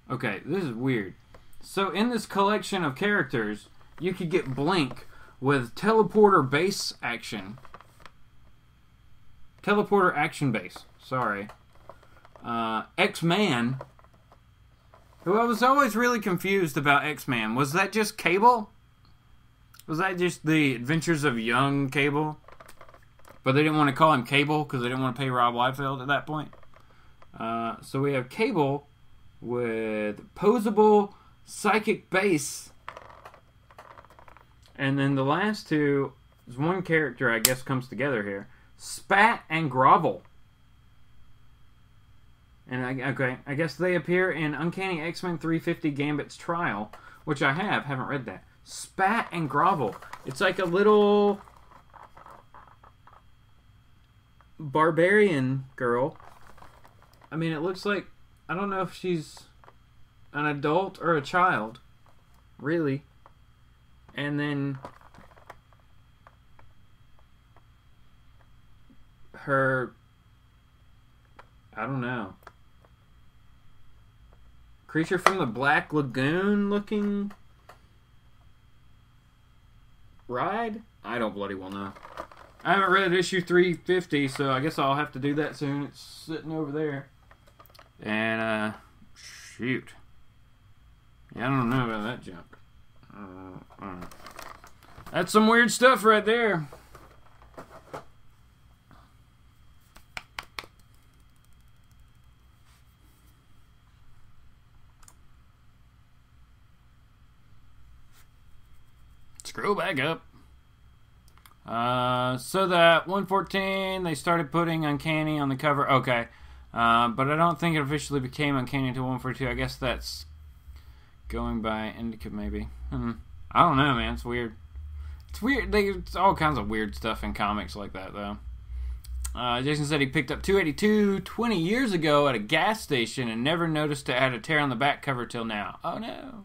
Okay, this is weird. So in this collection of characters, you could get Blink with teleporter base action. Teleporter action base. Sorry. X-Man. Who I was always really confused about X-Man. Was that just Cable? Was that just the adventures of young Cable? But they didn't want to call him Cable because they didn't want to pay Rob Liefeld at that point. So we have Cable with posable psychic base. And then the last two is one character, I guess, comes together here. Spat and Grovel. And, I guess they appear in Uncanny X-Men 350 Gambit's Trial, which I haven't read that. Spat and Grovel. It's like a little barbarian girl. I mean, it looks like, I don't know if she's an adult or a child, really. and then her, I don't know, Creature from the Black Lagoon looking ride? I don't bloody well know. I haven't read issue 350, so I guess I'll have to do that soon. It's sitting over there. And, shoot. Yeah, I don't know about that junk. That's some weird stuff right there. Scroll back up. So that 114, they started putting Uncanny on the cover. Okay. But I don't think it officially became Uncanny until 142. I guess that's going by Indica, maybe. I don't know, man. It's weird. It's weird. It's all kinds of weird stuff in comics like that, though. Jason said he picked up 282 20 years ago at a gas station and never noticed it had a tear on the back cover till now. Oh, no.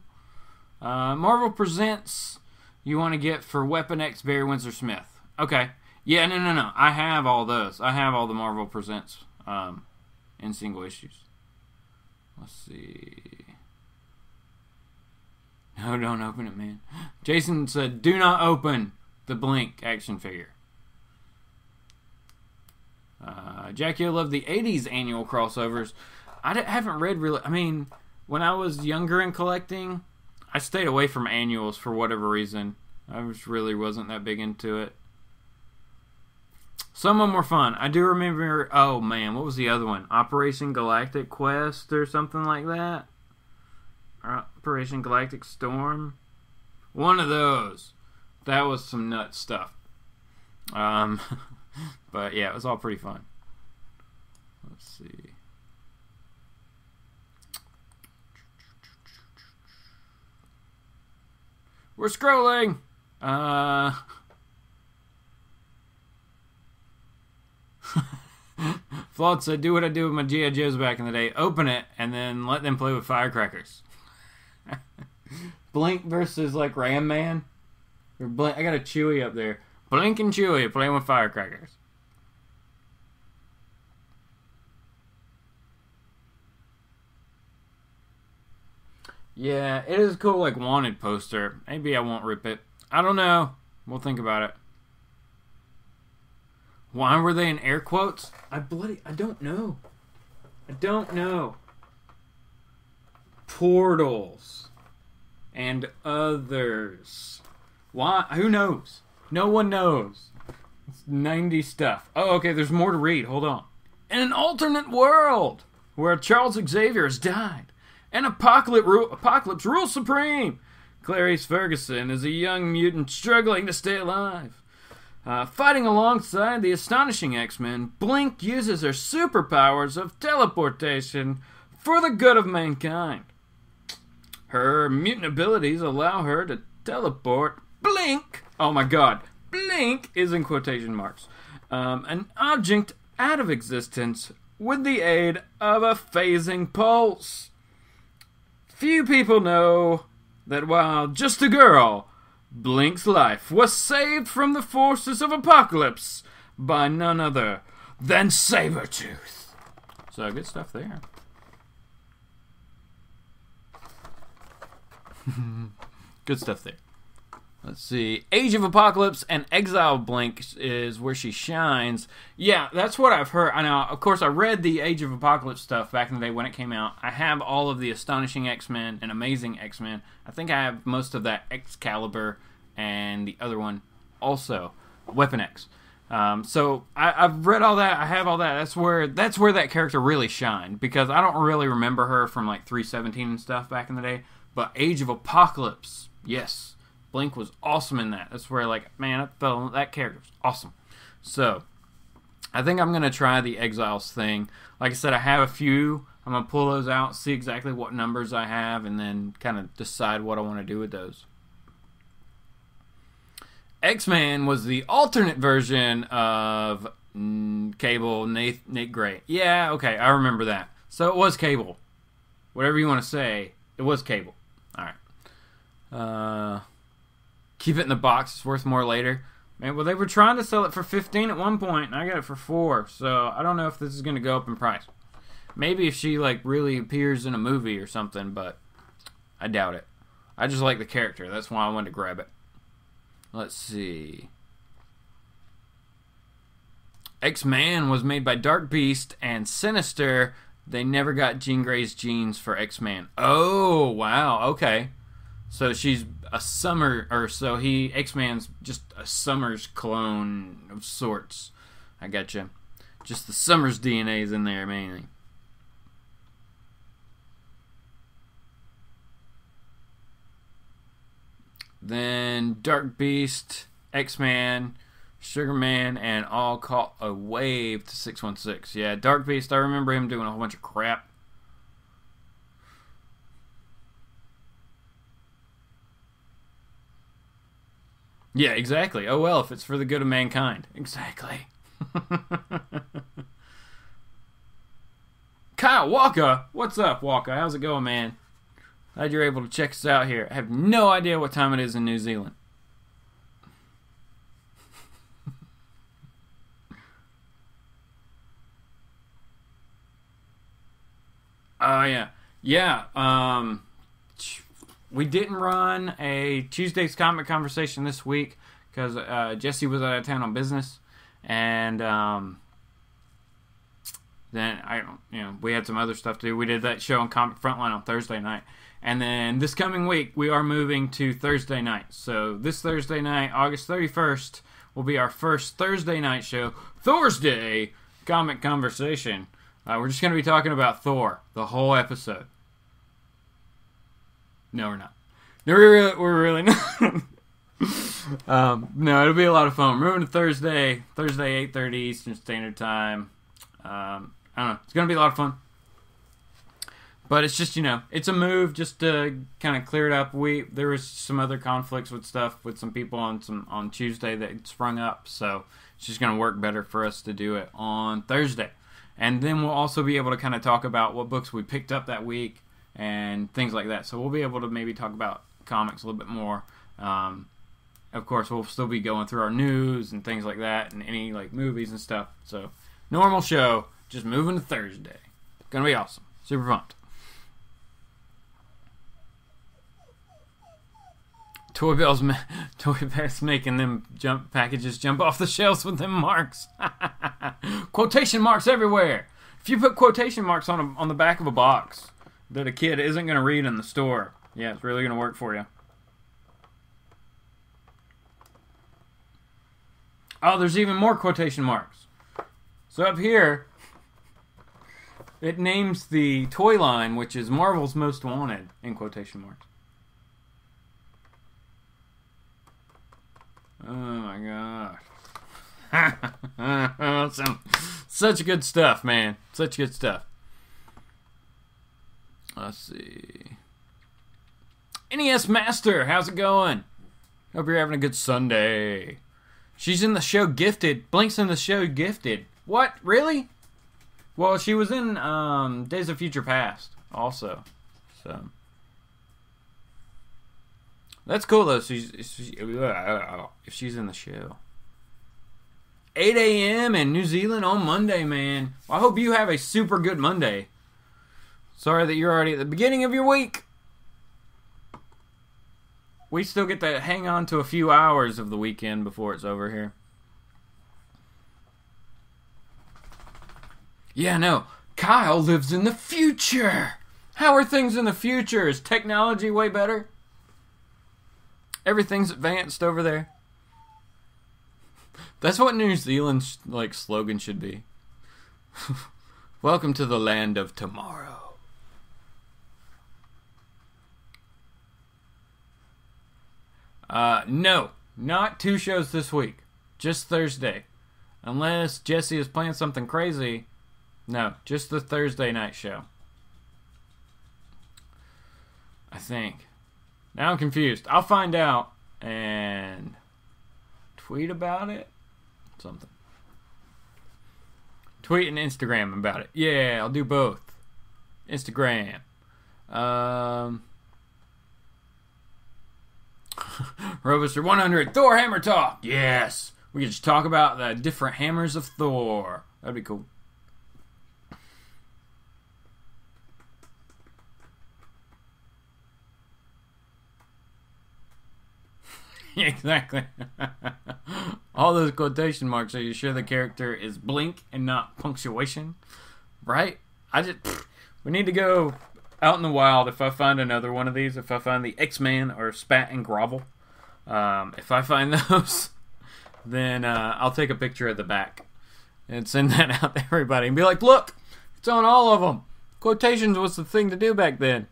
Marvel Presents you want to get for Weapon X Barry Windsor Smith. Okay. Yeah, no. I have all those. I have all the Marvel Presents in single issues. Let's see. No, don't open it, man. Jason said, do not open the Blink action figure. Jackie, I love the 80s annual crossovers. I haven't read really... I mean, when I was younger and collecting, I stayed away from annuals for whatever reason. I just really wasn't that big into it. Some of them were fun. I do remember... Oh, man, what was the other one? Operation Galactic Quest or something like that? Operation Galactic Storm? One of those. That was some nut stuff. But, yeah, it was all pretty fun. Let's see. We're scrolling! Flawed said, do what I do with my G.I. Joes back in the day. Open it, and then let them play with firecrackers. Blink versus, like, Ram Man. Or Blink. I got a Chewie up there. Blink and Chewie playing with firecrackers. Yeah, it is a cool, like, wanted poster. Maybe I won't rip it. I don't know. We'll think about it. Why were they in air quotes? I don't know. I don't know. Portals. And others. Why? Who knows? No one knows. It's 90 stuff. Oh, okay, there's more to read. Hold on. In an alternate world where Charles Xavier has died and Apocalypse rules supreme, Clarice Ferguson is a young mutant struggling to stay alive. Fighting alongside the astonishing X-Men, Blink uses her superpowers of teleportation for the good of mankind. Her mutant abilities allow her to teleport Blink. Oh my god. Blink is in quotation marks. An object out of existence with the aid of a phasing pulse. Few people know that while just a girl, Blink's life was saved from the forces of Apocalypse by none other than Sabretooth. So good stuff there. Good stuff there. Let's see. Age of Apocalypse and Exile Blink is where she shines. Yeah, that's what I've heard. I know, of course, I read the Age of Apocalypse stuff back in the day when it came out. I have all of the Astonishing X-Men and Amazing X-Men. I think I have most of that Excalibur and the other one also, Weapon X. So I've read all that. I have all that. That's where that character really shined, because I don't really remember her from like 317 and stuff back in the day. But Age of Apocalypse, yes. Blink was awesome in that. That's where, like, man, that character was awesome. So, I think I'm going to try the Exiles thing. Like I said, I have a few. I'm going to pull those out, see exactly what numbers I have, and then kind of decide what I want to do with those. X-Man was the alternate version of Cable, Nate Gray. Yeah, okay, I remember that. So, it was Cable. Whatever you want to say, it was Cable. Alright. Keep it in the box. It's worth more later. Man, well, they were trying to sell it for $15 at one point, and I got it for $4. So I don't know if this is going to go up in price. Maybe if she like really appears in a movie or something, but I doubt it. I just like the character. That's why I wanted to grab it. Let's see. X-Man was made by Dark Beast and Sinister. They never got Jean Grey's genes for X-Man. Oh, wow. Okay. So she's a Summer, or so X-Man's just a Summers clone of sorts. I gotcha. Just the Summers DNA's in there mainly. Then Dark Beast, X-Man, Sugar Man, and all caught a wave to 616. Yeah, Dark Beast, I remember him doing a whole bunch of crap. Yeah, exactly. Oh well, if it's for the good of mankind. Exactly. Kyle Walker! What's up, Walker? How's it going, man? Glad you're able to check us out here. I have no idea what time it is in New Zealand. Oh, yeah. Yeah, we didn't run a Tuesday's Comic Conversation this week because Jesse was out of town on business. And then, we had some other stuff to do. We did that show on ComicFrontline on Thursday night. And then this coming week, we are moving to Thursday night. So this Thursday night, August 31st, will be our first Thursday night show. Thursday Comic Conversation. We're just going to be talking about Thor the whole episode. No, we're not. No, we're really not. No, it'll be a lot of fun. We're moving to Thursday 8:30 Eastern Standard Time. I don't know. It's going to be a lot of fun. But it's just, it's a move just to kind of clear it up. There was some other conflicts with stuff with some people on Tuesday that sprung up. So it's just going to work better for us to do it on Thursday. And then we'll also be able to kind of talk about what books we picked up that week and things like that. So we'll be able to maybe talk about comics a little bit more. Of course, we'll still be going through our news and things like that and any like movies and stuff. So normal show, just moving to Thursday. Gonna be awesome. Super pumped. Toy Bell's making them packages jump off the shelves with them marks. Quotation marks everywhere. If you put quotation marks on the back of a box that a kid isn't going to read in the store, yeah, it's really going to work for you. Oh, there's even more quotation marks. So up here, it names the toy line, which is Marvel's Most Wanted, in quotation marks. Oh my gosh. Such good stuff, man. Such good stuff. Let's see. NES Master, how's it going? Hope you're having a good Sunday. She's in the show Gifted. Blink's in the show Gifted. What? Really? Well, she was in Days of Future Past also. So that's cool though. If she's in the show. 8 a.m. in New Zealand on Monday, man. Well, I hope you have a super good Monday. Sorry that you're already at the beginning of your week. We still get to hang on to a few hours of the weekend before it's over here. Yeah, no. Kyle lives in the future. How are things in the future? Is technology way better? Everything's advanced over there. That's what New Zealand's slogan should be. Welcome to the land of tomorrow. No, not 2 shows this week. Just Thursday. Unless Jesse is planning something crazy. No, just the Thursday night show. I think. Now I'm confused. I'll find out and tweet about it. Something. Tweet and Instagram about it. Yeah, I'll do both. Instagram. Robuster 100, Thor Hammer Talk. Yes. We can just talk about the different hammers of Thor. That'd be cool. Exactly. All those quotation marks. Are you sure the character is blink and not punctuation? Right? We need to go out in the wild. If I find another one of these, if I find the X-Man or Spat and Grovel, if I find those, then I'll take a picture of the back and send that out to everybody and be like, look, it's on all of them. Quotations was the thing to do back then.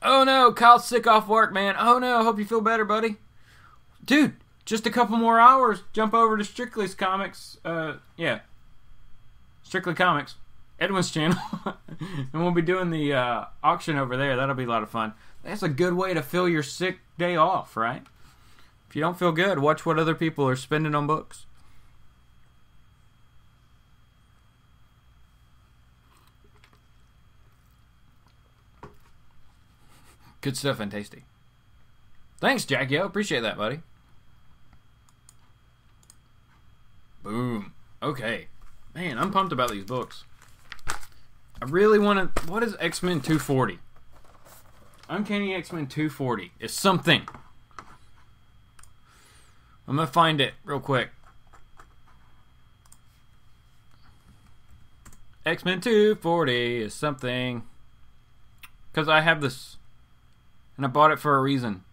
Oh no, Kyle's sick off work, man. Oh no, hope you feel better, buddy. Dude, just a couple more hours. Jump over to Strictly's Comics. Yeah. Strictly Comics. Edwin's channel. And we'll be doing the auction over there. That'll be a lot of fun. That's a good way to fill your sick day off, right? If you don't feel good, watch what other people are spending on books. Good stuff and tasty. Thanks, Jack. Yo, appreciate that, buddy. Boom. Okay. Man, I'm pumped about these books. I really want to... What is X-Men 240? Uncanny X-Men 240 is something. I'm going to find it real quick. X-Men 240 is something. Because I have this... And I bought it for a reason.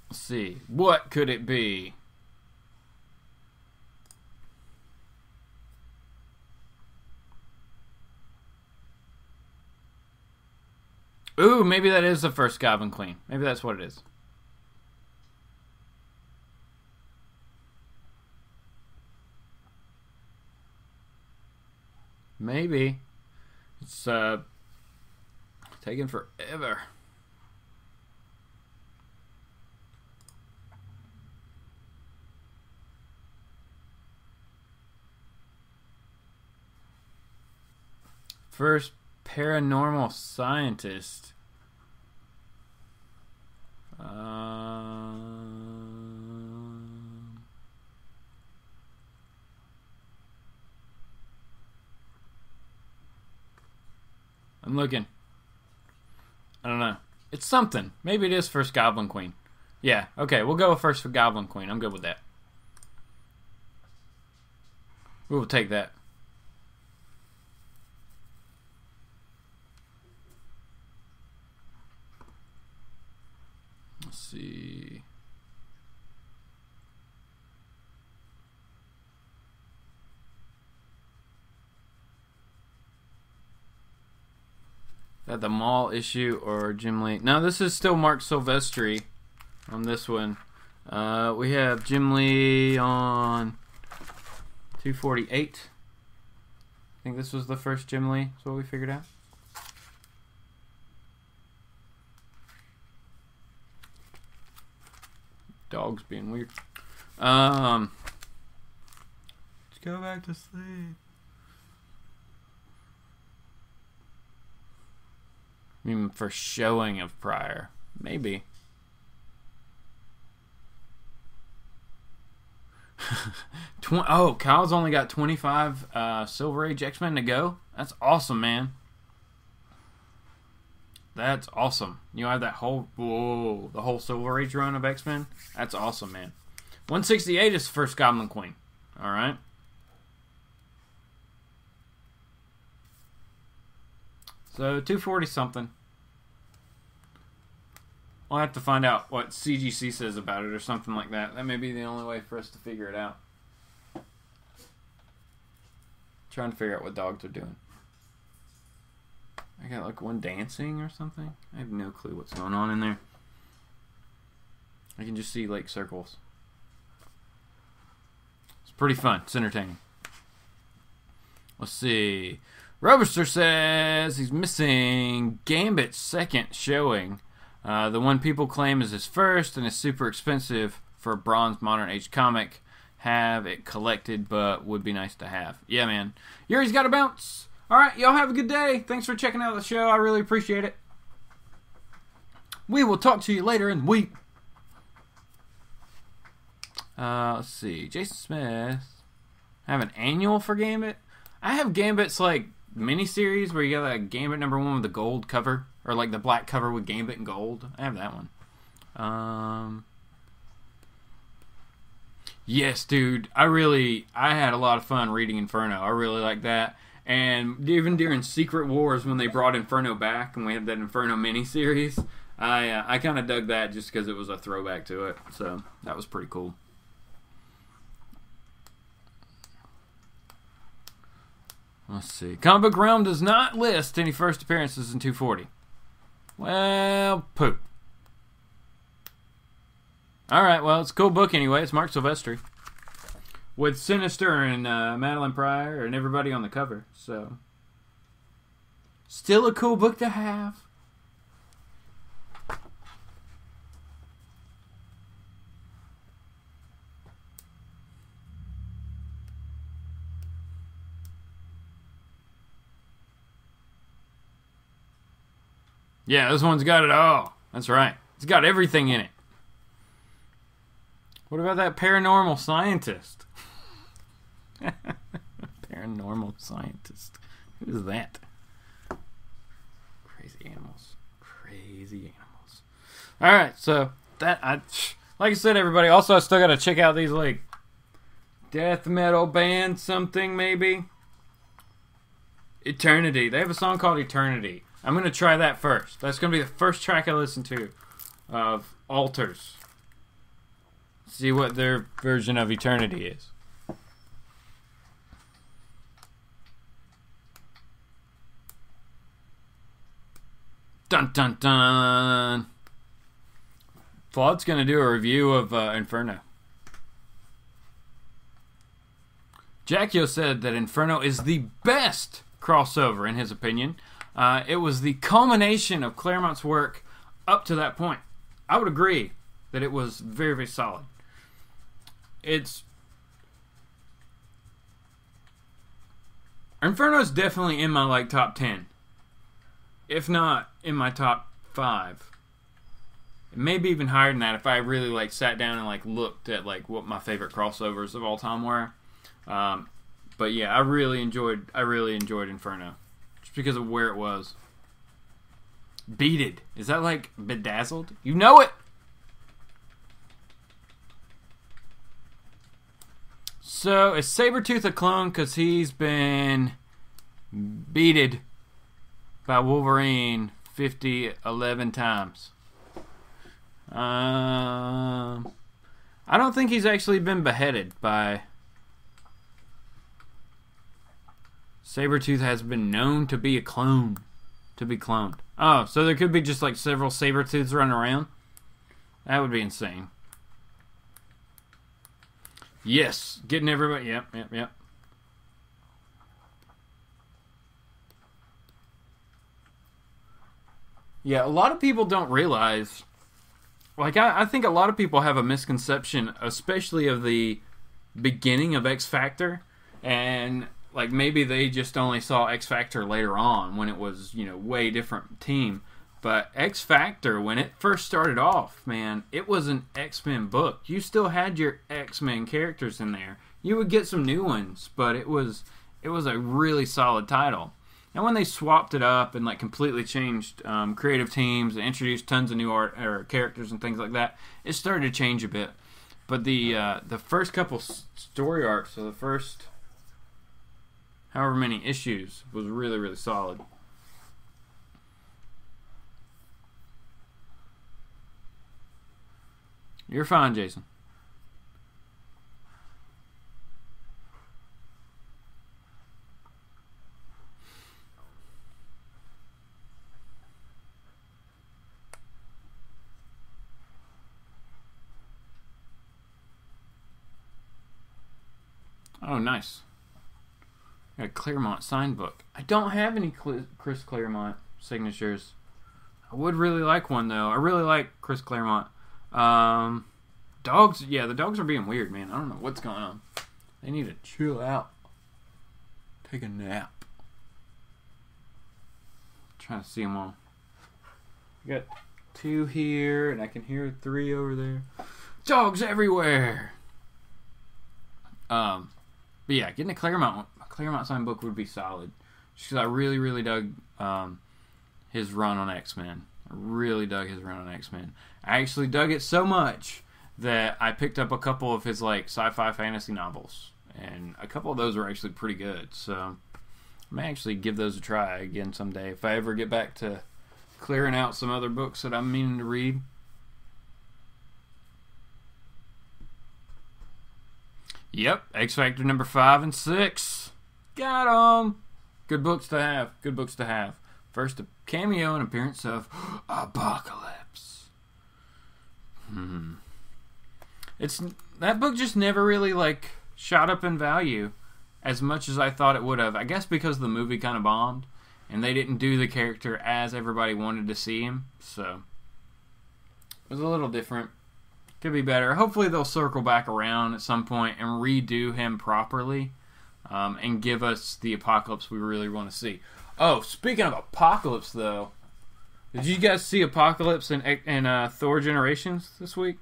Let's see. What could it be? Ooh, maybe that is the first Goblin Queen. Maybe that's what it is. Maybe. It's taking forever. First paranormal scientist. I'm looking. I don't know. It's something. Maybe it is first Goblin Queen. Yeah, okay, we'll go first for Goblin Queen. I'm good with that. We will take that. Let's see. That the mall issue or Jim Lee? No, this is still Mark Silvestri on this one. We have Jim Lee on 248. I think this was the first Jim Lee. That's what we figured out. Dog's being weird. Let's go back to sleep. I mean, for showing of Pryor. Maybe. Oh, Kyle's only got 25 Silver Age X-Men to go. That's awesome, man. That's awesome. You have that whole, whoa, the whole Silver Age run of X-Men. That's awesome, man. 168 is the first Goblin Queen. All right. So 240 something. We'll have to find out what CGC says about it or something like that. That may be the only way for us to figure it out. Trying to figure out what dogs are doing. I got like one dancing or something. I have no clue what's going on in there. I can just see like circles. It's pretty fun. It's entertaining. Let's see. Robuster says he's missing Gambit's second showing. The one people claim is his first and is super expensive for a bronze modern age comic. Have it collected, but would be nice to have. Yeah, man. Yuri's got to bounce. All right, y'all have a good day. Thanks for checking out the show. I really appreciate it. We will talk to you later in the week. Let's see. Jason Smith. I have an annual for Gambit. I have Gambit's like miniseries where you got that Gambit #1 with the gold cover, or like the black cover with Gambit and gold. I have that one. Yes, dude. I had a lot of fun reading Inferno. I really like that. And even during Secret Wars, when they brought Inferno back and we had that Inferno miniseries, I kind of dug that just because it was a throwback to it. So that was pretty cool. Let's see. Comic Book Realm does not list any first appearances in 240. Well, poop. Alright, well, it's a cool book anyway. It's Mark Silvestri. With Sinister and Madeline Pryor and everybody on the cover. So, still a cool book to have. Yeah, this one's got it all. That's right. It's got everything in it. What about that paranormal scientist? Paranormal scientist. Who is that? Crazy animals. Crazy animals. Alright, so that like I said, everybody, also I still gotta check out these like death metal band something maybe. Eternity. They have a song called Eternity. I'm gonna try that first. That's gonna be the first track I listen to of Altars. See what their version of Eternity is. Dun dun dun. Flaud's gonna do a review of Inferno. Jackio said that Inferno is the best crossover in his opinion. It was the culmination of Claremont's work up to that point. I would agree that it was very, very solid. Inferno's definitely in my like top 10. If not in my top 5. Maybe even higher than that if I really like sat down and like looked at like what my favorite crossovers of all time were. But yeah, I really enjoyed Inferno. Just because of where it was. Beated. Is that like Bedazzled? You know it! So, is Sabretooth a clone because he's been beated by Wolverine 11 times? I don't think he's actually been beheaded by... Sabretooth has been known to be a clone. To be cloned. Oh, so there could be just like several Sabretooths running around? That would be insane. Yes, getting everybody. Yep. Yeah, a lot of people don't realize. Like, I think a lot of people have a misconception, especially of the beginning of X Factor, and like maybe they just only saw X Factor later on when it was, you know, way different team. But X Factor, when it first started off, man, it was an X-Men book. You still had your X-Men characters in there. You would get some new ones, but it was a really solid title. And when they swapped it up and like completely changed creative teams and introduced tons of new art or characters and things like that, it started to change a bit. But the first couple story arcs, so the first however many issues, was really, really solid. You're fine, Jason. Oh, nice. Got a Claremont signed book. I don't have any Chris Claremont signatures. I would really like one, though. I really like Chris Claremont. Dogs, yeah, the dogs are being weird, man. I don't know what's going on. They need to chill out. Take a nap. Trying to see them all. I got 2 here, and I can hear 3 over there. Dogs everywhere! But yeah, getting a Claremont signed book would be solid. Just because I really, really dug his run on X-Men. I really dug his run on X-Men. I actually dug it so much that I picked up a couple of his like sci-fi fantasy novels, and a couple of those were actually pretty good. So I may actually give those a try again someday if I ever get back to clearing out some other books that I'm meaning to read. Yep, X Factor number 5 and 6. Got 'em. Good books to have. Good books to have. First, a cameo and appearance of Apocalypse. That book just never really like shot up in value as much as I thought it would have. I guess because the movie kind of bombed and they didn't do the character as everybody wanted to see him. So it was a little different. Could be better. Hopefully they'll circle back around at some point and redo him properly, and give us the Apocalypse we really want to see. Oh, speaking of Apocalypse, though, did you guys see Apocalypse in Thor Generations this week?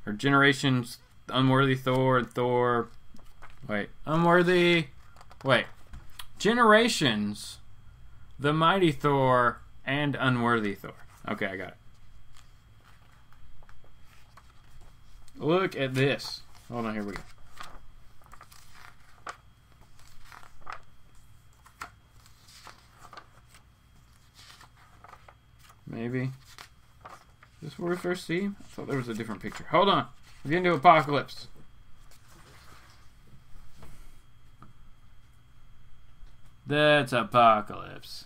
Or Generations, Unworthy Thor, and Thor... Generations, The Mighty Thor, and Unworthy Thor. Okay, I got it. Look at this. Hold on, here we go. Maybe. Is this where we first see him? I thought there was a different picture. Hold on. We're getting to Apocalypse. That's Apocalypse.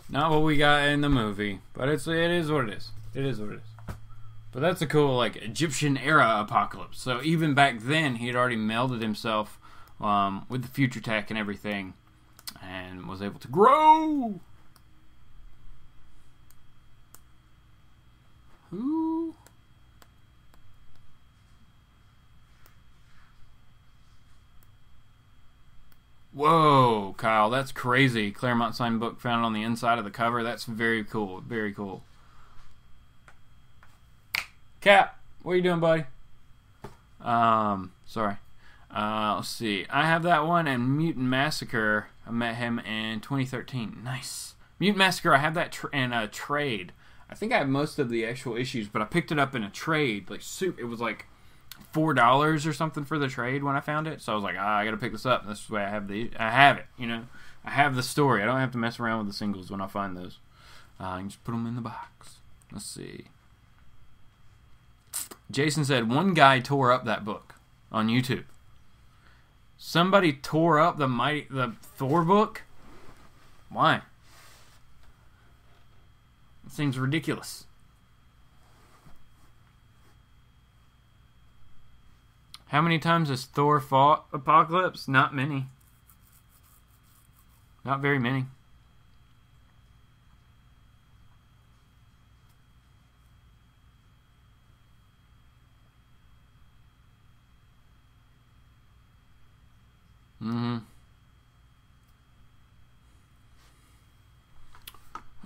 Not what we got in the movie, but it is what it is. It is what it is. But that's a cool, like, Egyptian era Apocalypse. So even back then, he had already melded himself with the future tech and everything, and was able to grow. Who? Whoa, Kyle, that's crazy. Claremont signed book found on the inside of the cover. That's very cool. Very cool. Cap, what are you doing, buddy? Sorry. Let's see. I have that one, and Mutant Massacre. I met him in 2013. Nice. Mutant Massacre, I have that in a trade. I think I have most of the actual issues, but I picked it up in a trade. Like, it was like $4 or something for the trade when I found it. So I was like, I gotta pick this up. This is the way I have it, you know. I have the story. I don't have to mess around with the singles when I find those. You can just put them in the box. Let's see. Jason said one guy tore up that book on YouTube. Somebody tore up the Thor book? Why? It seems ridiculous. How many times has Thor fought Apocalypse? Not many. Not very many.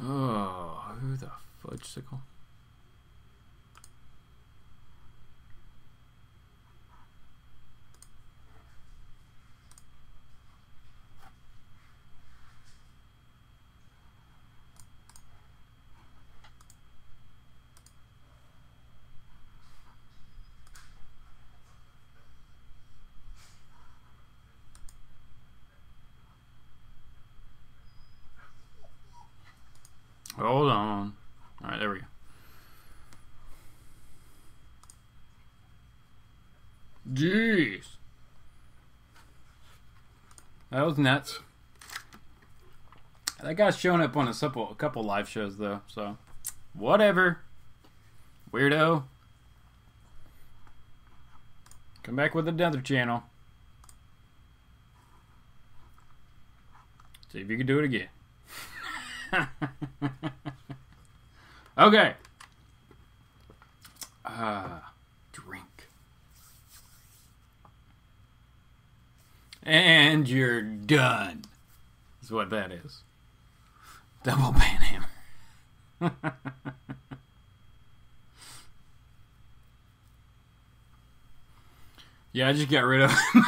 Oh, who the fudgesicle? Hold on. Alright, there we go. Jeez. That was nuts. That guy's showing up on a couple live shows, though, so whatever. Weirdo. Come back with another channel. See if you can do it again. Okay. Drink. And you're done. Is what that is. Double banhammer. Yeah, I just got rid of him.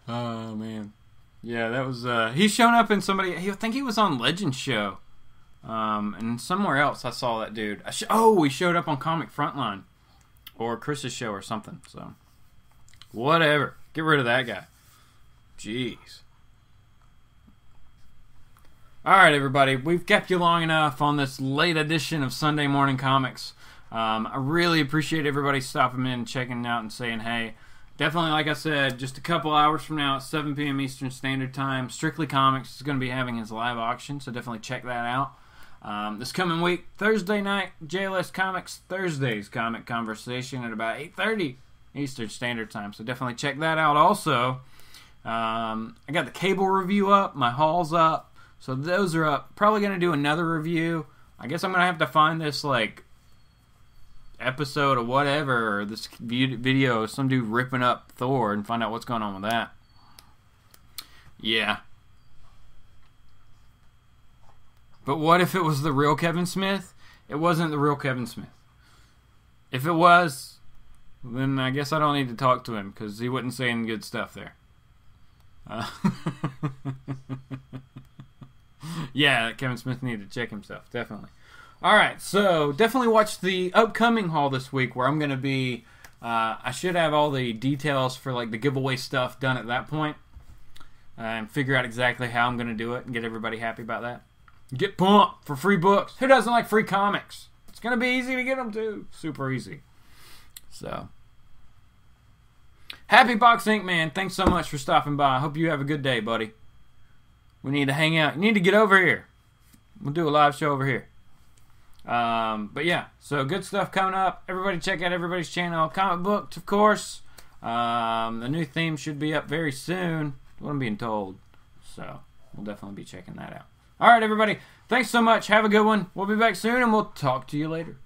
Oh, man. Yeah, that was, he's shown up in somebody, I think he was on Legends Show. And somewhere else I saw that dude. He showed up on ComicFrontline. Or Chris's show or something, so. Whatever. Get rid of that guy. Jeez. Alright, everybody. We've kept you long enough on this late edition of Sunday Morning Comics. I really appreciate everybody stopping in and checking out and saying hey. Definitely, like I said, just a couple hours from now at 7 p.m. Eastern Standard Time, Strictly Comics is going to be having his live auction, so definitely check that out. This coming week, Thursday night, JLS Comics, Thursday's ComiConversation at about 8:30 Eastern Standard Time, so definitely check that out. Also, I got the cable review up, my haul's up, so those are up. Probably going to do another review. I guess I'm going to have to find this, like, episode or whatever, or this video of some dude ripping up Thor and find out what's going on with that. Yeah. But what if it was the real Kevin Smith? It wasn't the real Kevin Smith. If it was, then I guess I don't need to talk to him because he wasn't saying good stuff there. Yeah, Kevin Smith needed to check himself, definitely. Alright, so definitely watch the upcoming haul this week where I'm going to be, I should have all the details for like the giveaway stuff done at that point, and figure out exactly how I'm going to do it and get everybody happy about that. Get pumped for free books. Who doesn't like free comics? It's going to be easy to get them too. Super easy. So, Happy Box Inc. man, thanks so much for stopping by. I hope you have a good day, buddy. We need to hang out. You need to get over here. We'll do a live show over here. But yeah, so good stuff coming up. Everybody check out everybody's channel. Comic Booked, of course. The new theme should be up very soon. What I'm being told. So, we'll definitely be checking that out. Alright, everybody. Thanks so much. Have a good one. We'll be back soon, and we'll talk to you later.